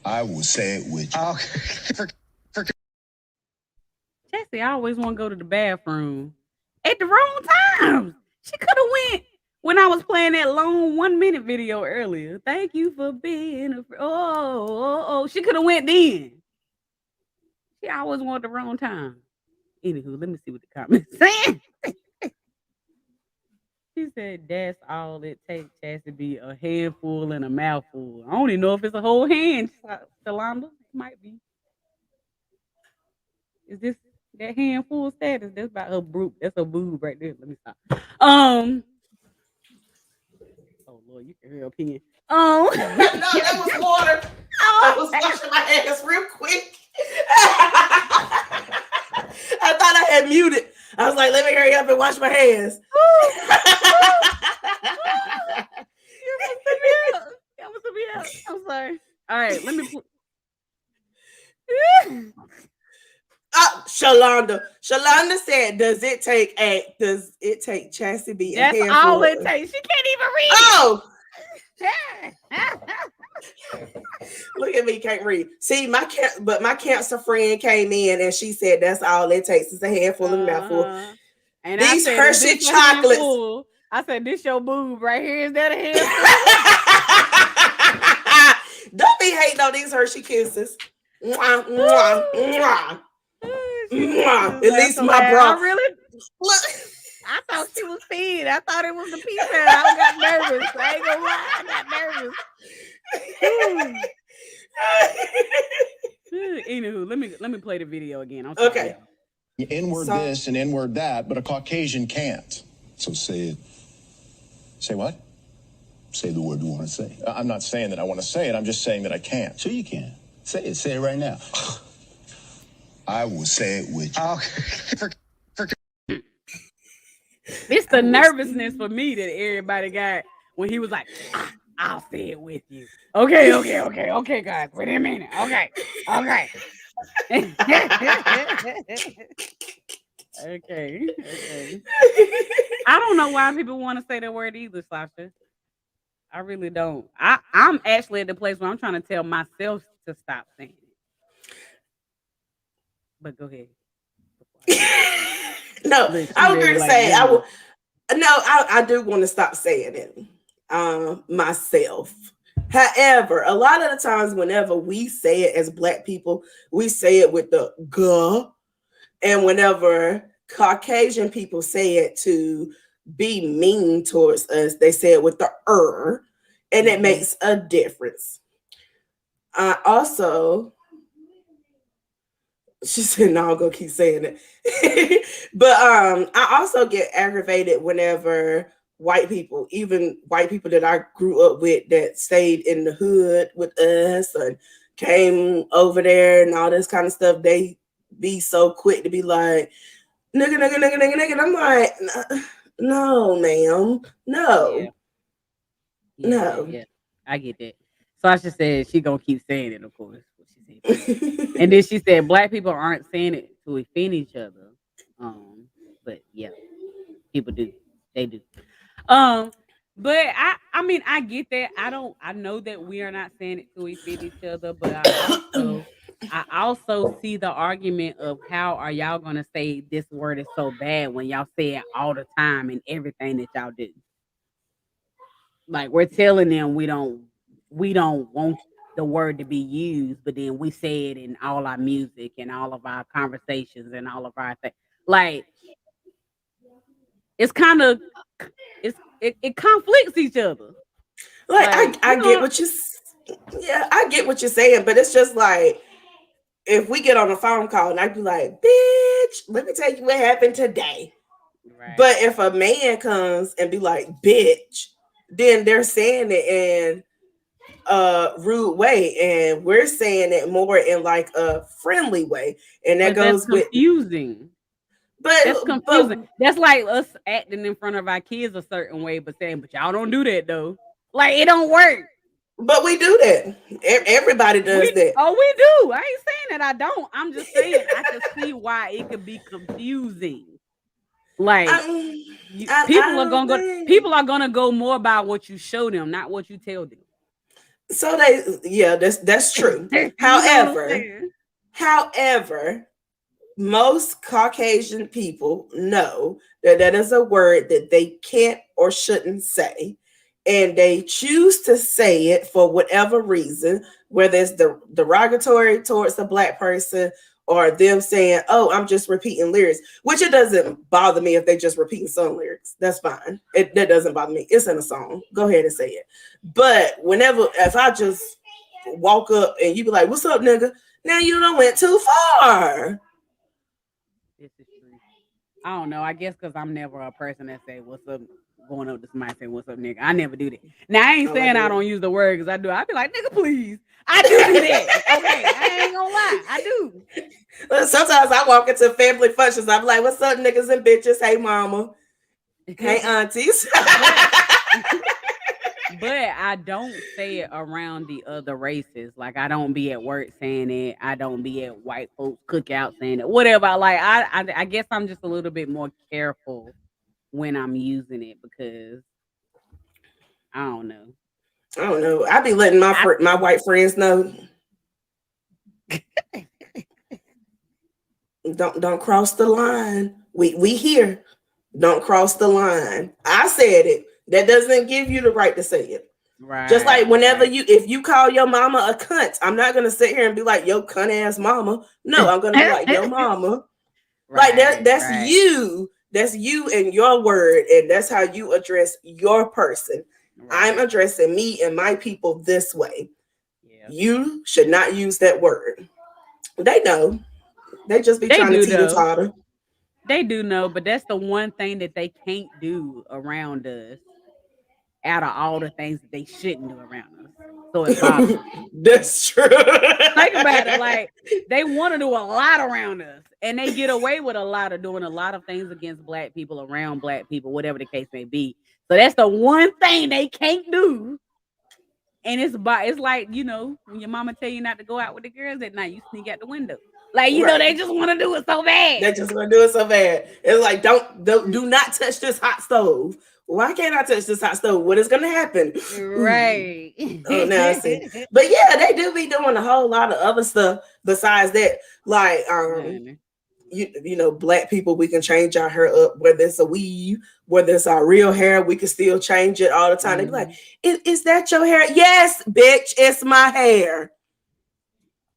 I will say it with you. Chassie, I always want to go to the bathroom at the wrong time. She could have went when I was playing that long 1-minute video earlier. Thank you for being a she could have went then. She always wanted the wrong time. Anywho, let me see what the comments saying. She said, that's all it takes, Chassie, be a handful and a mouthful. I don't even know if it's a whole hand, Shalonda. It might be. Is this that handful status? That's about her boob. That's her boob right there. Let me stop. Oh Lord, you can hear her opinion. No, that was water. I was washing my hands real quick. I thought I had muted. I was like, let me hurry up and wash my hands. I'm sorry. All right, let me. Shalonda said, does it take Chassie be? That's all it takes. She can't even read. Oh. Look at me, can't read. See, my cancer friend came in and she said that's all it takes. It's a handful of mouthful. And these Hershey chocolates. I said, this your boob right here. Is that a hamstring? Don't be hating on these Hershey Kisses. Mwah, mwah, mwah. Mwah. At least my bra. I really, Look. I thought she was peeing. I thought it was the pee pad. I got nervous. I ain't gonna lie, I got nervous. Anywho, let me play the video again. I'm sorry. Okay. N-word this and N-word that, but a Caucasian can't. So say it. Say what? Say the word you want to say. I'm not saying that I want to say it. I'm just saying that I can't. Sure you can. Say it. Say it right now. I will say it with you. It's the nervousness for me that everybody got when he was like, I'll say it with you. Okay, guys. Wait a minute. Okay. Okay. I don't know why people want to say that word either, Sasha. I really don't. I'm actually at the place where I'm trying to tell myself to stop saying it. But go ahead. No, Look, I was really going to like say, me. I do want to stop saying it myself. However, a lot of the times whenever we say it as Black people, we say it with the "guh," and whenever Caucasian people say it to be mean towards us, they say it with the and it makes a difference. I also, she said, no, I'm gonna keep saying it. But I also get aggravated whenever white people, even white people that I grew up with that stayed in the hood with us and came over there and all this kind of stuff, they be so quick to be like, nigga. And I'm like, no, ma'am. No. No. Yeah. I get that. Sasha said she gonna keep saying it, of course. What she said. And then she said Black people aren't saying it to offend each other. But yeah, people do. They do. But I mean I get that. I know that we are not saying it to offend each other, but I also see the argument of how are y'all gonna say this word is so bad when y'all say it all the time and everything that y'all do. Like we're telling them we don't want the word to be used, but then we say it in all our music and all of our conversations and all of our things. Like it's kind of it conflicts each other. Like I get what I get what you're saying, but it's just like if we get on a phone call and I'd be like, bitch, let me tell you what happened today. Right. But if a man comes and be like, bitch, then they're saying it in a rude way, and we're saying it more in like a friendly way, and that goes with confusing. But that's confusing. That's like us acting in front of our kids a certain way, but saying, "But y'all don't do that though." Like it don't work. But we do that. Everybody does that. Oh, we do. I ain't saying that I don't. I'm just saying I can see why it could be confusing. Like people are gonna go more by what you show them, not what you tell them. So that's true. However, most Caucasian people know that is a word that they can't or shouldn't say, and they choose to say it for whatever reason, whether it's derogatory towards a Black person or them saying, oh, I'm just repeating lyrics, which it doesn't bother me if they just repeating some lyrics. That's fine. That doesn't bother me. It's in a song. Go ahead and say it. But if I just walk up and you be like, what's up, nigga? Now you done went too far. This is true. I don't know. I guess because I'm never a person that say, what's up, going up to somebody say, what's up, nigga? I never do that. Now, I ain't saying I don't use the word because I do. I be like, nigga, please. I do that. Okay, I ain't gonna lie. I do. Sometimes I walk into family functions. I'm like, what's up, niggas and bitches? Hey, mama. Hey, aunties. But I don't say it around the other races. Like I don't be at work saying it. I don't be at white folks cookout saying it. Whatever. Like I guess I'm just a little bit more careful when I'm using it because I don't know. I be letting my white friends know. Don't cross the line. We here. Don't cross the line. I said it. That doesn't give you the right to say it. Just Right. like whenever Right. if you call your mama a cunt, I'm not gonna sit here and be like, yo, cunt ass mama. No, I'm gonna be like, yo, mama. Like Right. that's Right. you. That's you and your word, and that's how you address your person. I'm Right. addressing me and my people this way. Yeah. You should not use that word. They know. They just be They trying to do teeter though. totter. They do know, but that's the one thing that they can't do around us out of all the things that they shouldn't do around us. So it bothers me. That's true. Think about it, like they want to do a lot around us, and they get away with a lot of doing a lot of things against black people, around black people, whatever the case may be. So that's the one thing they can't do. And it's like, when your mama tell you not to go out with the girls at night, you sneak out the window. Like, Right. they just want to do it so bad. They just want to do it so bad. It's like, do not touch this hot stove. Why can't I touch this hot stove? What is gonna happen? Ooh. Right. Oh, now I see. But yeah, they do be doing a whole lot of other stuff besides that. Like, Honey. you know, black people, we can change our hair up, whether it's a weave, whether it's our real hair, we can still change it all the time. They be like, Mhm. is that your hair? Yes, bitch, it's my hair.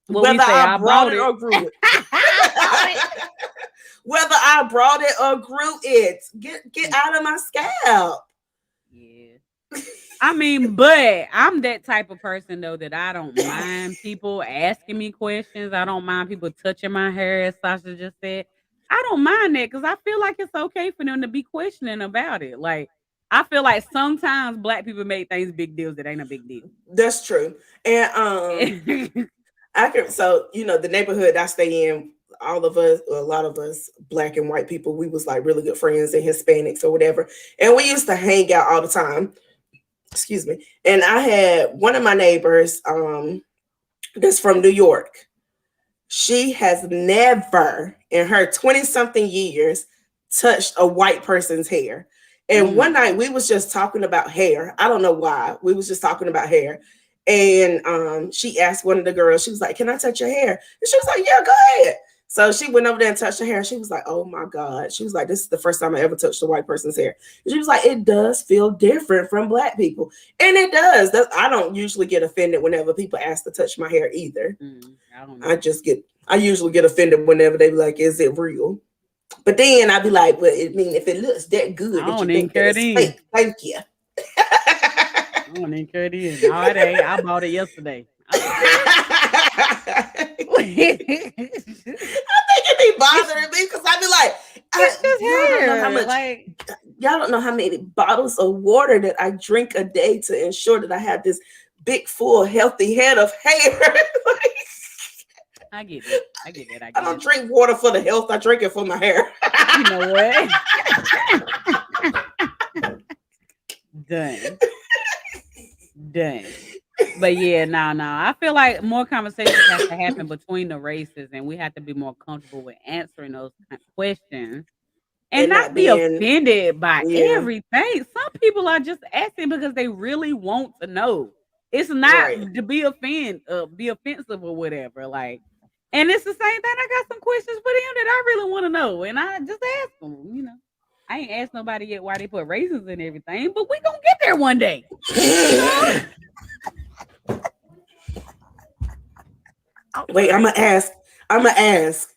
What we Whether say, I I brought bought it it. or grew it. I bought it. Whether I brought it or grew it. Get out of my scalp. Yeah. I mean, but I'm that type of person though that I don't mind people asking me questions. I don't mind people touching my hair, as Sasha just said. I don't mind that because I feel like it's okay for them to be questioning about it. Like, I feel like sometimes black people make things big deals that ain't a big deal. That's true. And I can, so you know, the neighborhood I stay in, all of us, a lot of us, black and white people, we was like really good friends and Hispanics or whatever. And we used to hang out all the time. Excuse me. And I had one of my neighbors, that's from New York. She has never in her 20 something years touched a white person's hair. And one Mm. night we was just talking about hair. I don't know why. We was just talking about hair. And she asked one of the girls, she was like, "Can I touch your hair?" And she was like, "Yeah, go ahead." So she went over there and touched her hair. She was like, "Oh my God." She was like, "This is the first time I ever touched a white person's hair." And she was like, "It does feel different from black people." And it does. I don't usually get offended whenever people ask to touch my hair either. I don't I know. just get I usually get offended whenever they be like, "Is it real?" But then I be like, "Well, I mean, if it looks that I good that you don't even think that care it's then. fake, thank you." I don't even care then. No, it ain't. I bought it yesterday. I don't care. I think it be it's bothering me because I be like, it's just y'all don't know how hair. much, Like, y'all don't know how many bottles of water that I drink a day to ensure that I have this big, full, healthy head of hair. Like, I get that. I get that, I I don't guess. drink water for the health. I drink it for my hair. You know what? Done. Done. But yeah, no. I feel like more conversations have to happen between the races, and we have to be more comfortable with answering those questions and And not not be being, offended by yeah, everything. Some people are just asking because they really want to know. It's not right. to be offensive or whatever. Like, and it's the same thing. I got some questions for them that I really want to know, and I just ask them. I ain't asked nobody yet why they put raisins in everything, but we gonna get there one day. You know? I'm Wait, I'm sorry. gonna ask. I'm gonna ask.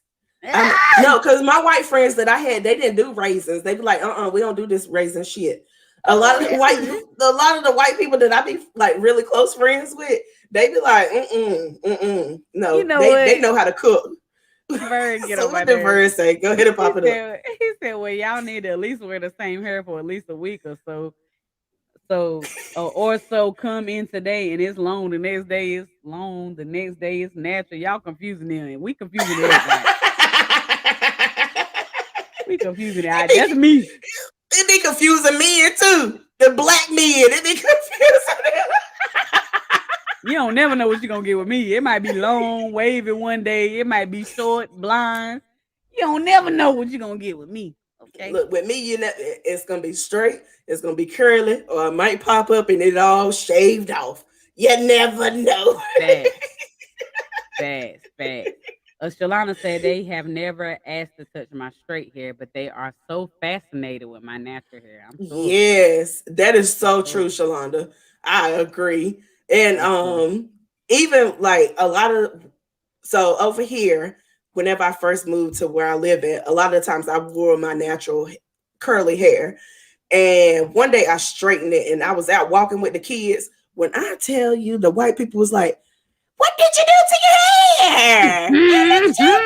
No, because my white friends that I had, they didn't do raisins. They be like, we don't do this raisin shit. A lot of the white, Raisins. a lot of the white people that I be like really close friends with, they be like, You no, know they what? know how to cook. Bird get So on what my the nerves. bird say? Go ahead and He pop it up. said, "Well, y'all need to at least wear the same hair for at least a week or so. Or so come in today and it's long. The next day is long. The next day is natural. Y'all confusing them. And we confusing everybody. We confusing it. That's me. It be confusing men too. The black men, it be confusing. You don't never know what you're gonna get with me. It might be long, wavy one day. It might be short, blind. You don't never know what you're gonna get with me. Okay. Look, with me, you know, it's gonna be straight, it's gonna be curly, or it might pop up and it all shaved off. You never know. Facts. Facts. Facts. Shalana said they have never asked to touch my straight hair, but they are so fascinated with my natural hair. I'm sure. Yes, that is I'm so true, sure. Shalonda. I agree. And I'm sure. even like a lot of so over here, whenever I first moved to where I live at, a lot of times I wore my natural curly hair. And one day I straightened it and I was out walking with the kids. When I tell you the white people was like, what did you do to your hair? It looked too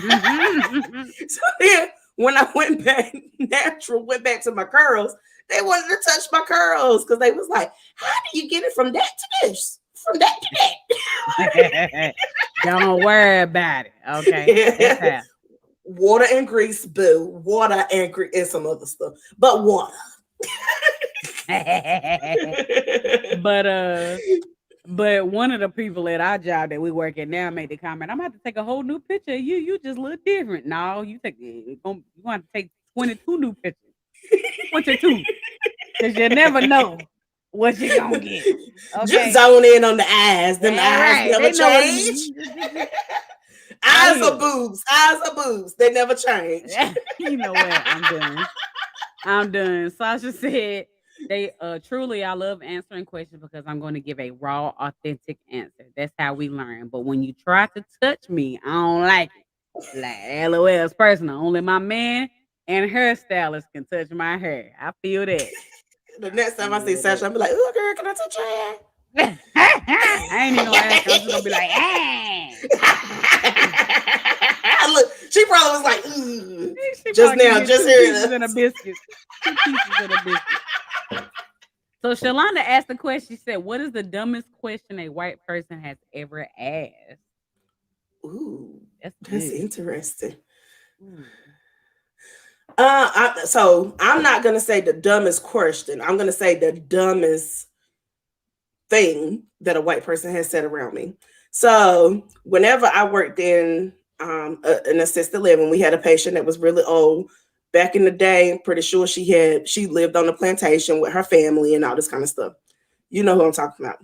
good. So yeah, when I went back natural, went back to my curls, they wanted to touch my curls because they was like, how do you get it from that to this? From that to that? Don't worry about it. Okay. That's Yeah. how. Water and grease, boo. Water and grease and some other stuff. But water. but but one of the people at our job that we work at now made the comment, I'm gonna have to take a whole new picture of you. You just look different. No, you want to take 22 new pictures. 22. Because you never know what you're gonna get. Just Okay. zone in on the eyes. Them Yeah, eyes right. never They know change. what right Eyes are here. boobs. Eyes are boobs. They never change. You know what? I'm done. I'm done. Sasha said they truly I love answering questions because I'm going to give a raw, authentic answer. That's how we learn. But when you try to touch me, I don't like it. Like LOL is personal. Only my man and hairstylist can touch my hair. I feel that. The next time I see Feel Sasha, that. I'll be like, oh, girl, can I touch your hair? I ain't even gonna ask her. I'm just gonna be like, hey. Look, she probably was like, ooh, She just probably can now, get just two hearing pieces in a us. biscuit. Two pieces in a biscuit. So Shalonda asked the question. She said, "What is the dumbest question a white person has ever asked?" Ooh, That's that's good. interesting. Ooh. So I'm not gonna say the dumbest question. I'm gonna say the dumbest thing that a white person has said around me. So whenever I worked in an assisted living, we had a patient that was really old. Back in the day, I'm pretty sure she lived on a plantation with her family and all this kind of stuff. You know who I'm talking about,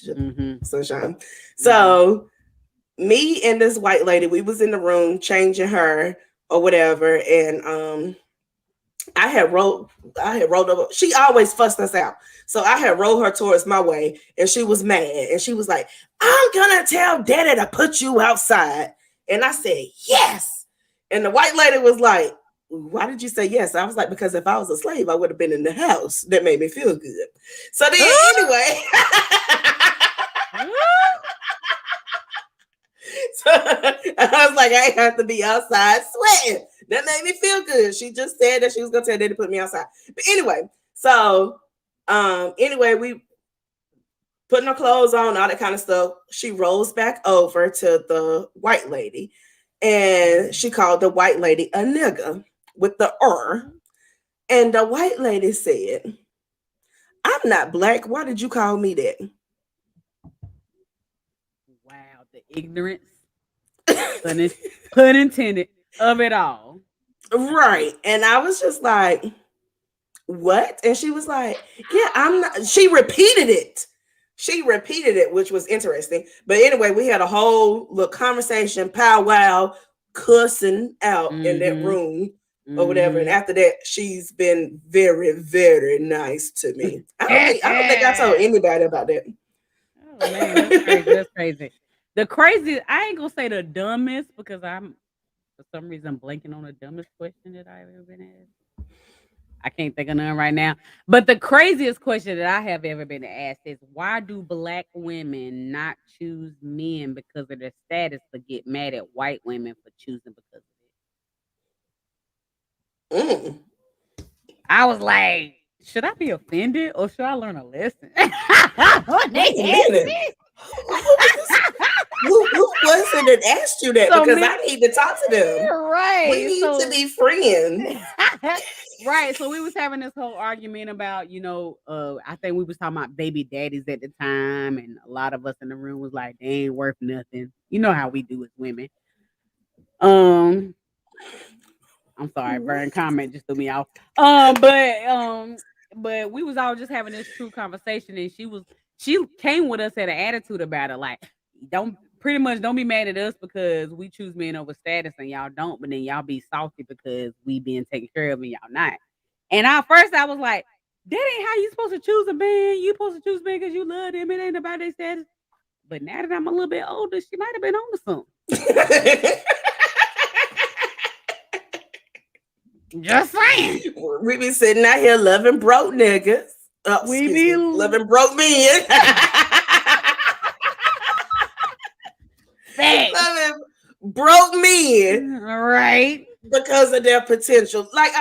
Mm-hmm. Sunshine. Mm-hmm. So me and this white lady, we was in the room changing her or whatever, and I had rolled up. She always fussed us out. So I had rolled her towards my way and she was mad. And she was like, I'm gonna tell daddy to put you outside. And I said, yes. And the white lady was like, why did you say yes? I was like, because if I was a slave, I would have been in the house. That made me feel good. So then anyway. So I was like, I ain't have to be outside sweating. That made me feel good. She just said that she was gonna tell Daddy to put me outside. But anyway, so anyway, we putting her clothes on, all that kind of stuff. She rolls back over to the white lady and she called the white lady a nigga with the R. And the white lady said, I'm not black. Why did you call me that? Wow, the ignorance, pun, pun intended, of it all. Right. And I was just like, what? And she was like, yeah, I'm not. She repeated it. She repeated it, which was interesting. But anyway, we had a whole little conversation, powwow, cussing out in that Mm-hmm. room or whatever. And Mm-hmm. after that, she's been very, very nice to me. I don't think I told anybody about that. Oh man, that's crazy. That's crazy. The crazy, I ain't gonna say the dumbest because I'm for some reason blanking on the dumbest question that I've ever been asked. I can't think of none right now. But the craziest question that I have ever been asked is why do black women not choose men because of their status but get mad at white women for choosing because of it? Mm. I was like, should I be offended or should I learn a lesson? When they Wait a asked minute. me. Who was this? Who was it that asked you that? So Because me, I need to talk to them. We right. need to So be friends. right. So we was having this whole argument about, I think we was talking about baby daddies at the time, and a lot of us in the room was like, they ain't worth nothing. You know how we do as women. Um, I'm sorry, What? Burn comment just threw me off. But we was all just having this true conversation, and she came with us at an attitude about it, like, don't pretty much don't be mad at us because we choose men over status and y'all don't, but then y'all be salty because we being taken care of and y'all not. And at first I was like, that ain't how you supposed to choose a man. You supposed to choose men because you love them. It ain't about their status. But now that I'm a little bit older, she might have been on to something. Just saying. We be sitting out here loving broke niggas. Oh, We be loving broke men. Loving broke men. Right. Because of their potential. Like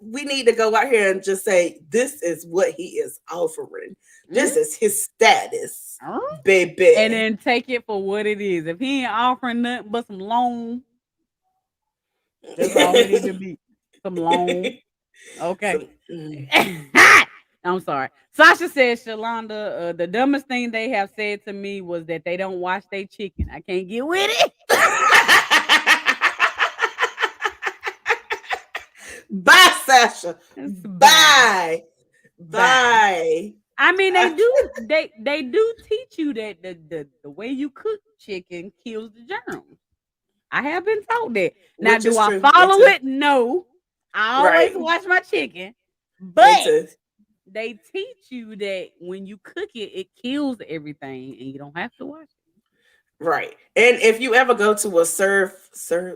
we need to go out here and just say, this is what he is offering. This is his status, baby. And then take it for what it is. If he ain't offering nothing but some loan, that's all it need to be. Some loan. Okay. I'm sorry. Sasha said, Shalonda, the dumbest thing they have said to me was that they don't wash their chicken. I can't get with it. Bye, Sasha. Bye. Bye. I mean, they do teach you that the way you cook chicken kills the germs. I have been told that. Now, Which do is I true. follow it? No. I always wash my chicken. But they teach you that when you cook it, it kills everything and you don't have to wash it. Right. And if you ever go to a serve,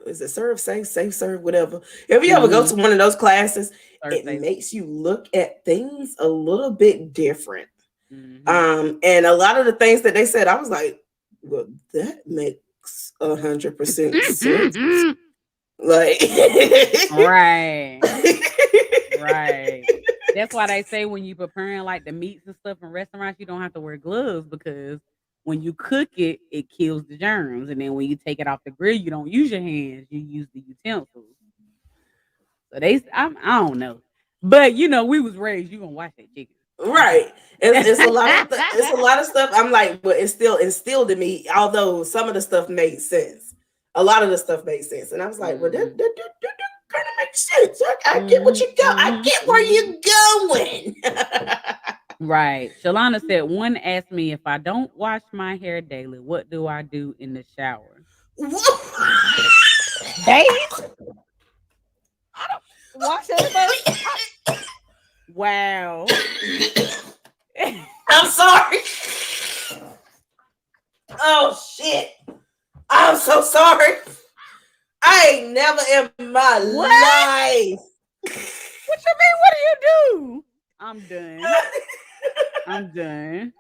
is it safe, serve, whatever. If you ever go to one of those classes, it makes you look at things a little bit different. And a lot of the things that they said, I was like, well, that makes 100% sense. Like, right. Right. That's why they say when you preparing like the meats and stuff in restaurants, you don't have to wear gloves because when you cook it, it kills the germs. And then when you take it off the grill, you don't use your hands, you use the utensils. So I don't know. But you know, we was raised, you gonna watch that chicken. Right. It's a lot of it's a lot of stuff. I'm like, but it's still instilled in me, although some of the stuff made sense. A lot of the stuff made sense. And I was like, well, that kind of makes sense. I get what you go. I get where you're going. Right. Shalana said, one asked me if I don't wash my hair daily, what do I do in the shower? Bathe? I don't wash it first. Wow. I'm sorry. Oh shit. I'm so sorry. I ain't never in my life. What you mean? What do you do? I'm done. I'm done.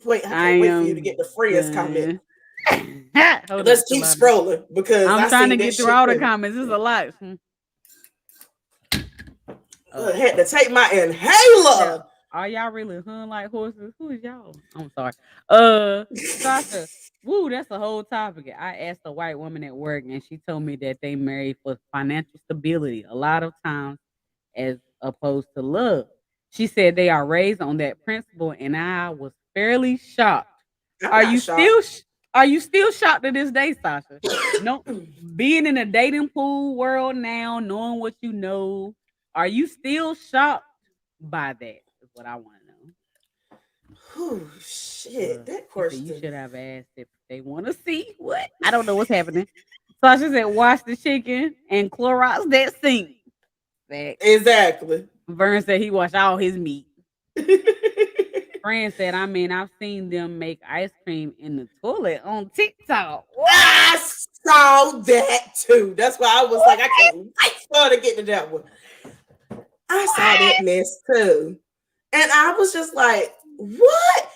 Wait, I can't wait for you to get the freest comment. Let's keep scrolling because I'm trying to get through all the comments. This is a lot. I had to take my inhaler. Are y'all really hung like horses? Who is y'all? I'm sorry. Sasha, woo, that's a whole topic. I asked a white woman at work and she told me that they married for financial stability a lot of times as opposed to love. She said they are raised on that principle, and I was fairly shocked. Are you still shocked to this day, Sasha? No, being in a dating pool world now, knowing what you know, are you still shocked by that? Is what I want to know. Oh shit! That question you should have asked if they want to see what. I don't know what's happening. Sasha said, "Wash the chicken and Clorox that sink." Exactly. Vern said he washed all his meat. Fran said, I mean, I've seen them make ice cream in the toilet on TikTok. I saw that too. That's why I was like, I can't wait for her to get to that one. I saw that mess too. And I was just like, what?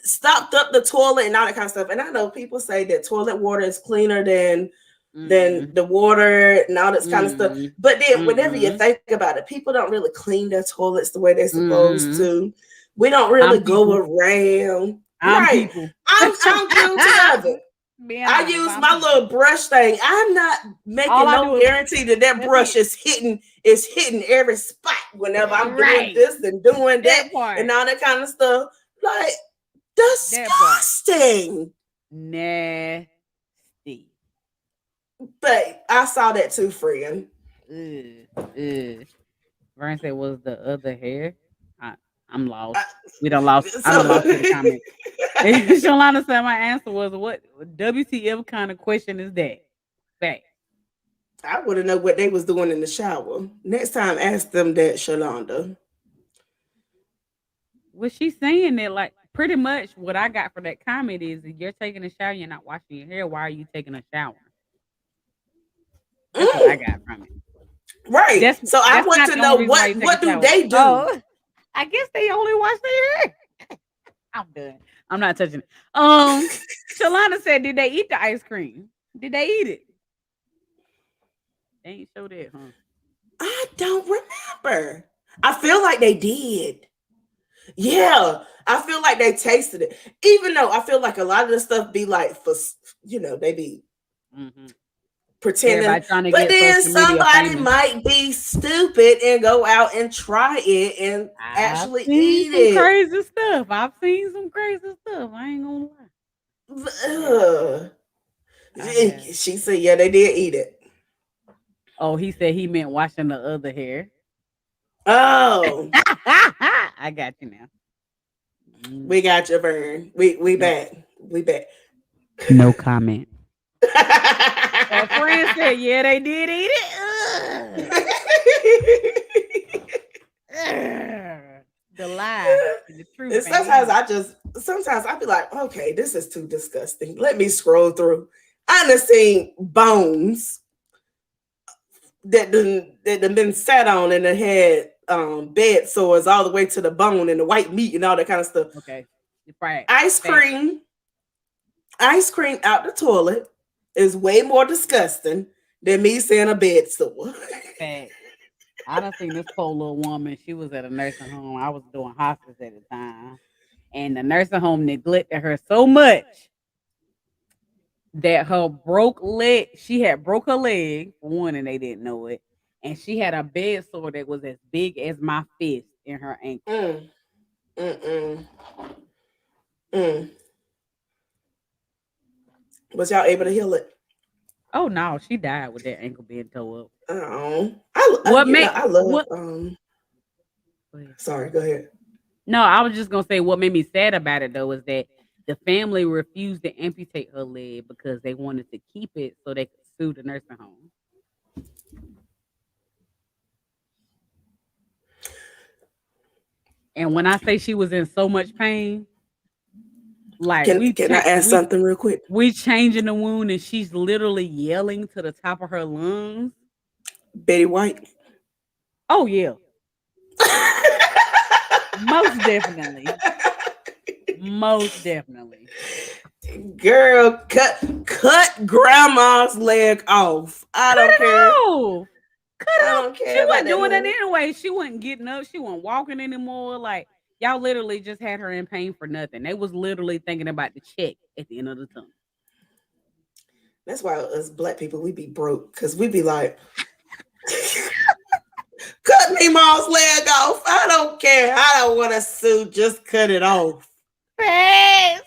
Stopped up the toilet and all that kind of stuff. And I know people say that toilet water is cleaner than the water and all this kind of stuff. But then whenever you think about it, people don't really clean their toilets the way they're supposed to. We don't really go around. I'm guilty of it. I use my little brush thing. I'm not making no guarantee that brush is hitting every spot whenever I'm doing this and doing that and all that kind of stuff. Like, disgusting. Nasty. But I saw that too, friend. Vern said, was the other hair? I'm lost. We don't lost. I don't lost the comment. Shalana said my answer was what WTF kind of question is that? Fact. I want to know what they was doing in the shower. Next time, ask them that, Shalonda. Was she saying that like pretty much what I got for that comment is if you're taking a shower, you're not washing your hair. Why are you taking a shower? That's what I Mm, got from it. right. That's So I that's want not to the know only reason why you take a what do shower. they do? Oh, I guess they only wash their hair. I'm done. I'm not touching it. Shalana said, did they eat the ice cream? Did they eat it? They ain't show that, huh? I don't remember. I feel like they did. Yeah, I feel like they tasted it. Even though I feel like a lot of the stuff be like for they be Hmm. pretending, Everybody trying to but get then social media somebody famous. might be stupid and go out and try it and I've actually seen eat some it. crazy stuff. I've seen some crazy stuff. I ain't gonna lie. Yeah, Ugh. I have. She said, yeah, they did eat it. Oh, he said he meant washing the other hair. Oh, I got you now. Mm, we got you, Vern. We no, back. We back. no comment. A friend said, yeah, they did eat it. Ugh. Ugh. The lie and the truth And ain't in it. sometimes I be like, okay, this is too disgusting. Let me scroll through. I done seen bones that done been sat on and it had bed sores all the way to the bone and the white meat and all that kind of stuff. Okay. Right. Ice Fact. cream, ice cream out the toilet is way more disgusting than me seeing a bed sore. Fact. I done seen this poor little woman. She was at a nursing home. I was doing hospice at the time. And the nursing home neglected her so much that her broke leg, she had broke her leg, for one, and they didn't know it. And she had a bed sore that was as big as my fist in her ankle. Mm, mm, mm. Was y'all able to heal it? Oh no, she died with that ankle being tore up. Oh, What made I love. what Go ahead. Sorry, go ahead. No, I was just gonna say what made me sad about it though is that the family refused to amputate her leg because they wanted to keep it so they could sue the nursing home. And when I say she was in so much pain, like Can I ask something real quick? we changing the wound and she's literally yelling to the top of her lungs. Betty White. Oh yeah, most definitely, most definitely. Girl, cut grandma's leg off. I Cut don't it care. off. Cut I it off. don't She care about wasn't that doing that move. anyway. She wasn't getting up. She wasn't walking anymore. Like y'all literally just had her in pain for nothing. They was literally thinking about the check at the end of the tunnel. That's why us black people we be broke because we be like, cut me mom's leg off. I don't care. I don't want to sue. Just cut it off. Facts.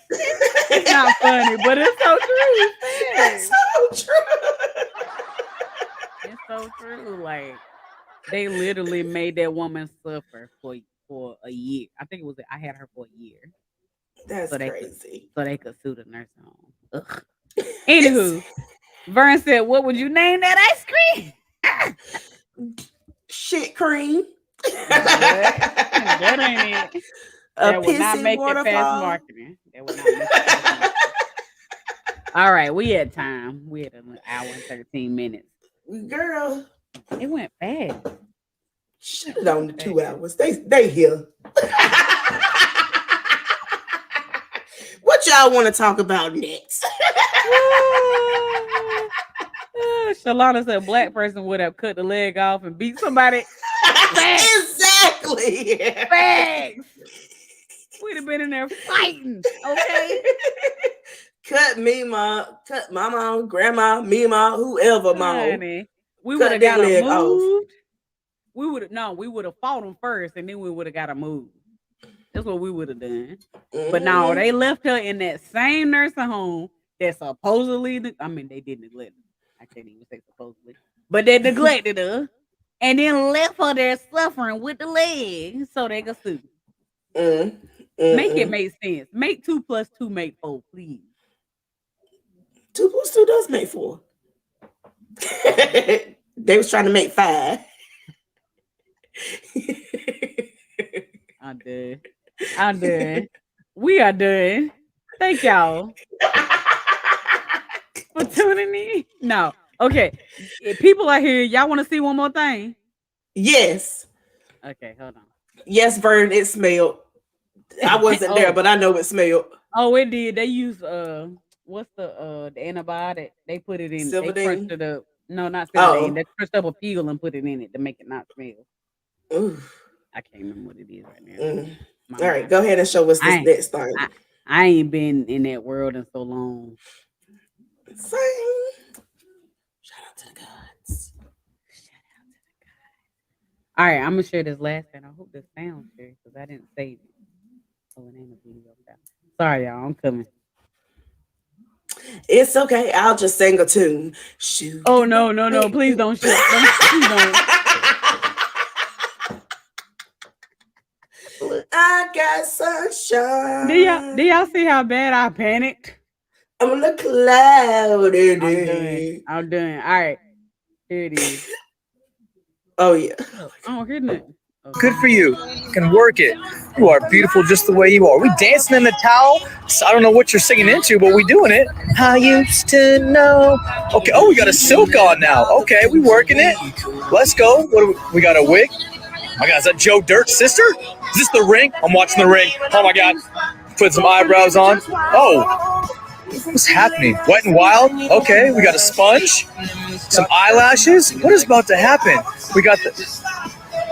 It's not funny, but it's so true. That's Facts. so true. It's so true. Like they literally made that woman suffer for a year. I think it was I had her for a year. That's So they could crazy. sue the nursing home. Ugh. Anywho, Vern said, what would you name that ice cream? Shit cream. That ain't it. A That would not pissy make it past waterfall. marketing. That would not make it past marketing. All right, we had time. We had an hour and 13 minutes. Girl, It went fast. shut it on the 2 hours. They here. What y'all want to talk about next? Shalana said a black person would have cut the leg off and beat somebody. Facts. Exactly. Facts. We'd have been in there fighting. Okay. Cut me, mom. Cut my mom, grandma, me, mom, whoever, mom. Honey, we Cut would have that got them leg off. moved. We would have fought them first and then we would have got them moved. That's what we would have done. But no, Mhm. they left her in that same nursing home that supposedly, they did neglect her. I can't even say supposedly, but they neglected her and then left her there suffering with the leg so they could sue. Mm. Make it Mm-mm. make sense. Make 2 plus 2 make 4, please. 2 plus 2 does make 4. They was trying to make 5. I'm done. I'm done. We are done. Thank y'all for tuning in. No. Okay. If people are here, y'all want to see one more thing? Yes. Okay, hold on. Yes, Vern, it smelled. I wasn't there, Oh, but I know it smelled. oh, it did. They use what's the antibiotic? They put it in. They crushed Silverdene. it up. No, not Silverdene. Oh. They crushed up a peel and put it in it to make it not smell. Ooh. I can't remember what it is right now. Mm. My All right, mind. go ahead and show us I this ain't. next thing. I ain't been in that world in so long. Sing. Shout out to the gods. All right, I'm gonna share this last thing. I hope this sounds fair because I didn't save it. Oh, it ain't a video. Sorry, y'all. I'm coming. It's okay. I'll just sing a tune. Shoot. Oh no! Please don't share. Don't please don't. I got sunshine. Do y'all see how bad I panicked? I'm on a cloudy I'm done. day. I'm done. All right, here it is. Oh yeah. Oh, I don't hear nothing. Okay. Good for you. You can work it. You are beautiful just the way you are. We dancing in the towel. So I don't know what you're singing into, but we doing it. I used to know. Okay. Oh, we got a silk on now. Okay, we working it. Let's go. What do we got? A wig? Oh my God, is that Joe Dirt's sister? Is this The Ring? I'm watching The Ring. Oh my God. Put some eyebrows on. Oh, what's happening? Wet and Wild? Okay, we got a sponge. Some eyelashes. What is about to happen? We got the.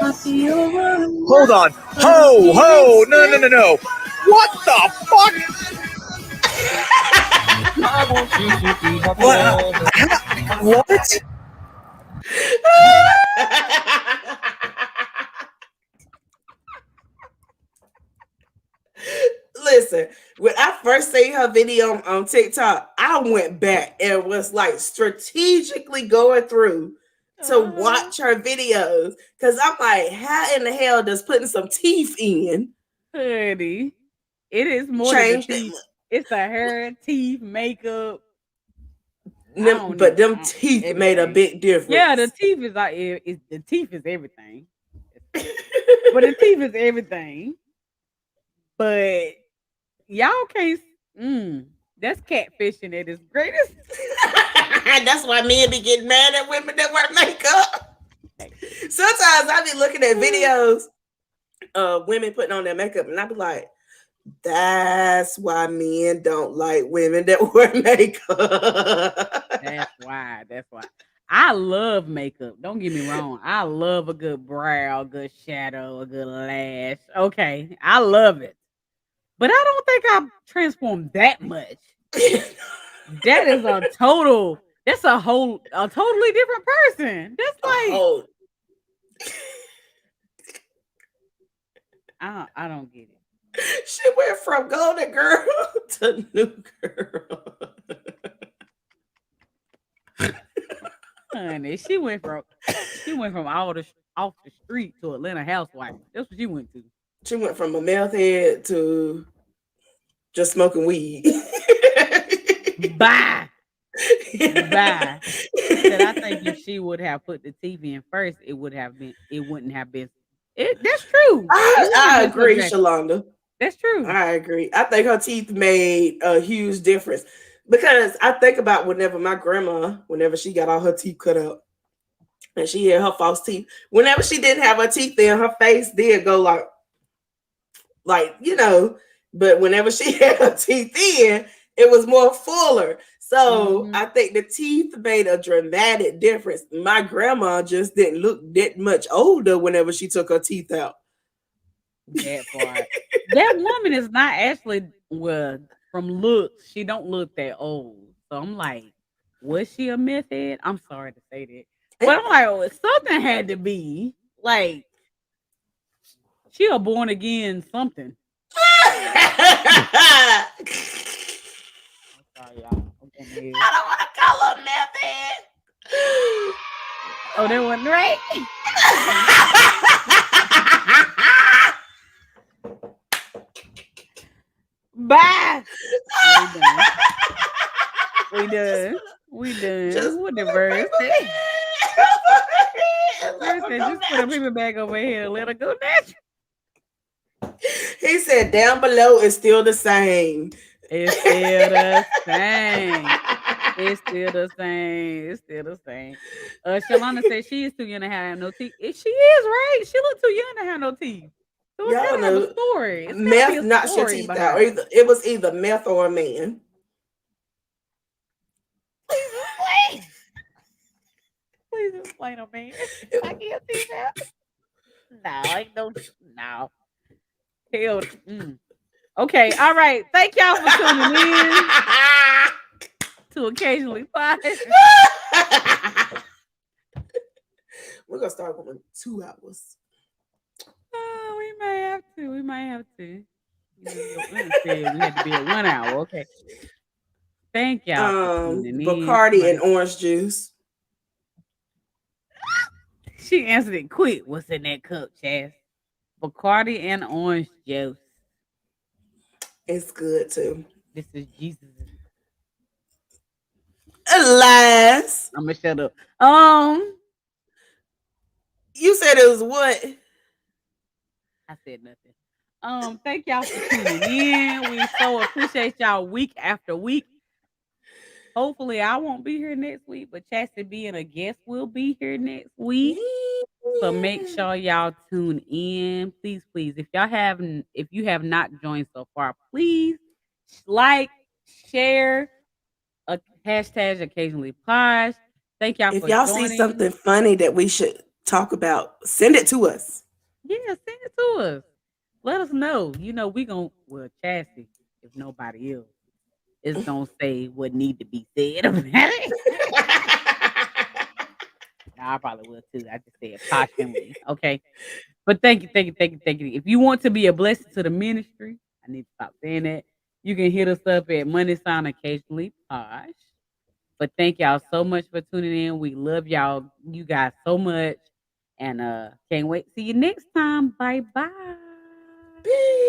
Hold on. Ho! No. What the fuck? What? Listen, when I first seen her video on TikTok, I went back and was like strategically going through to watch her videos because I'm like, how in the hell does putting some teeth in Honey, it is more than the change teeth. that? It's the hair, teeth, makeup. But them teeth made a everything. big difference. Yeah, the teeth is like the teeth is everything. But the teeth is everything. But y'all can't. That's catfishing at its greatest. That's why men be getting mad at women that wear makeup. Sometimes I be looking at videos of women putting on their makeup, and I be like, that's why men don't like women that wear makeup. That's why. I love makeup. Don't get me wrong. I love a good brow, a good shadow, a good lash. Okay. I love it. But I don't think I've transformed that much. That is a totally different person. That's like I don't get it. She went from golden girl to new girl. Honey, she went from off the street to Atlanta housewife. That's what she went to. She went from a meth head to just smoking weed. Bye. Bye. Said I think if she would have put the teeth in first, it wouldn't have been. That's true. I agree, Shalonda. That's true. I agree. I think her teeth made a huge difference because I think about whenever she got all her teeth cut out and she had her false teeth, whenever she didn't have her teeth in, her face did go like, but whenever she had her teeth in, it was more fuller. So I think the teeth made a dramatic difference. My grandma just didn't look that much older whenever she took her teeth out. That part. That woman is not actually from looks. She don't look that old. So I'm like, was she a meth head? I'm sorry to say that, but I'm like, something had to be like she a born again something. I Sorry, y'all. don't want to call her meth head. Oh, that wasn't right. Bye. We done. We Just done. We done. just What put the a verse paper say? bag and let Verse her said, go just put a natural. paper bag over here and let her go natural. He said down below is still the same. It's still the same. It's still the same. It's still the same. Shalana said she is too young to have no teeth. She is right. She look too young to have no teeth. So it's Y'all gotta have a know story. It's gotta be meth a knocks your story teeth out. Or behind it. it was either meth or a man. Please explain. Please explain a man. I can't see that. No, ain't no. Hell. Okay, all right. Thank y'all for tuning in to Occasionally Five. We're gonna start going 2 hours. Oh, we might have to. We might have to. You know, your aunt said we had to be at 1 hour. Okay. Thank y'all for tuning in. Bacardi and Somebody, orange juice. she answered it quick. What's in that cup, Chaz? Bacardi and orange juice. It's good too. This is Jesus. Alas, I'm gonna shut up. you said it was what? I said nothing. Thank y'all for tuning in. We so appreciate y'all week after week. Hopefully, I won't be here next week, but Chastity being a guest will be here next week. So make Yeah. sure y'all tune in. Please, please. If you have not joined so far, please like, share, a hashtag occasionally pause. Thank y'all If for y'all see joining. something funny that we should talk about, send it to us. Yeah, send it to us. Let us know. You know, we gonna Chastity, if nobody else, is gonna say what need to be said about it. Nah, I probably will too. I just said cautionly. Okay. But thank you, thank you, thank you, thank you. If you want to be a blessing to the ministry, I need to stop saying that. You can hit us up at Money Sound Occasionally Posh. But thank y'all so much for tuning in. We love y'all, you guys so much. And can't wait to see you next time. Bye bye. Peace.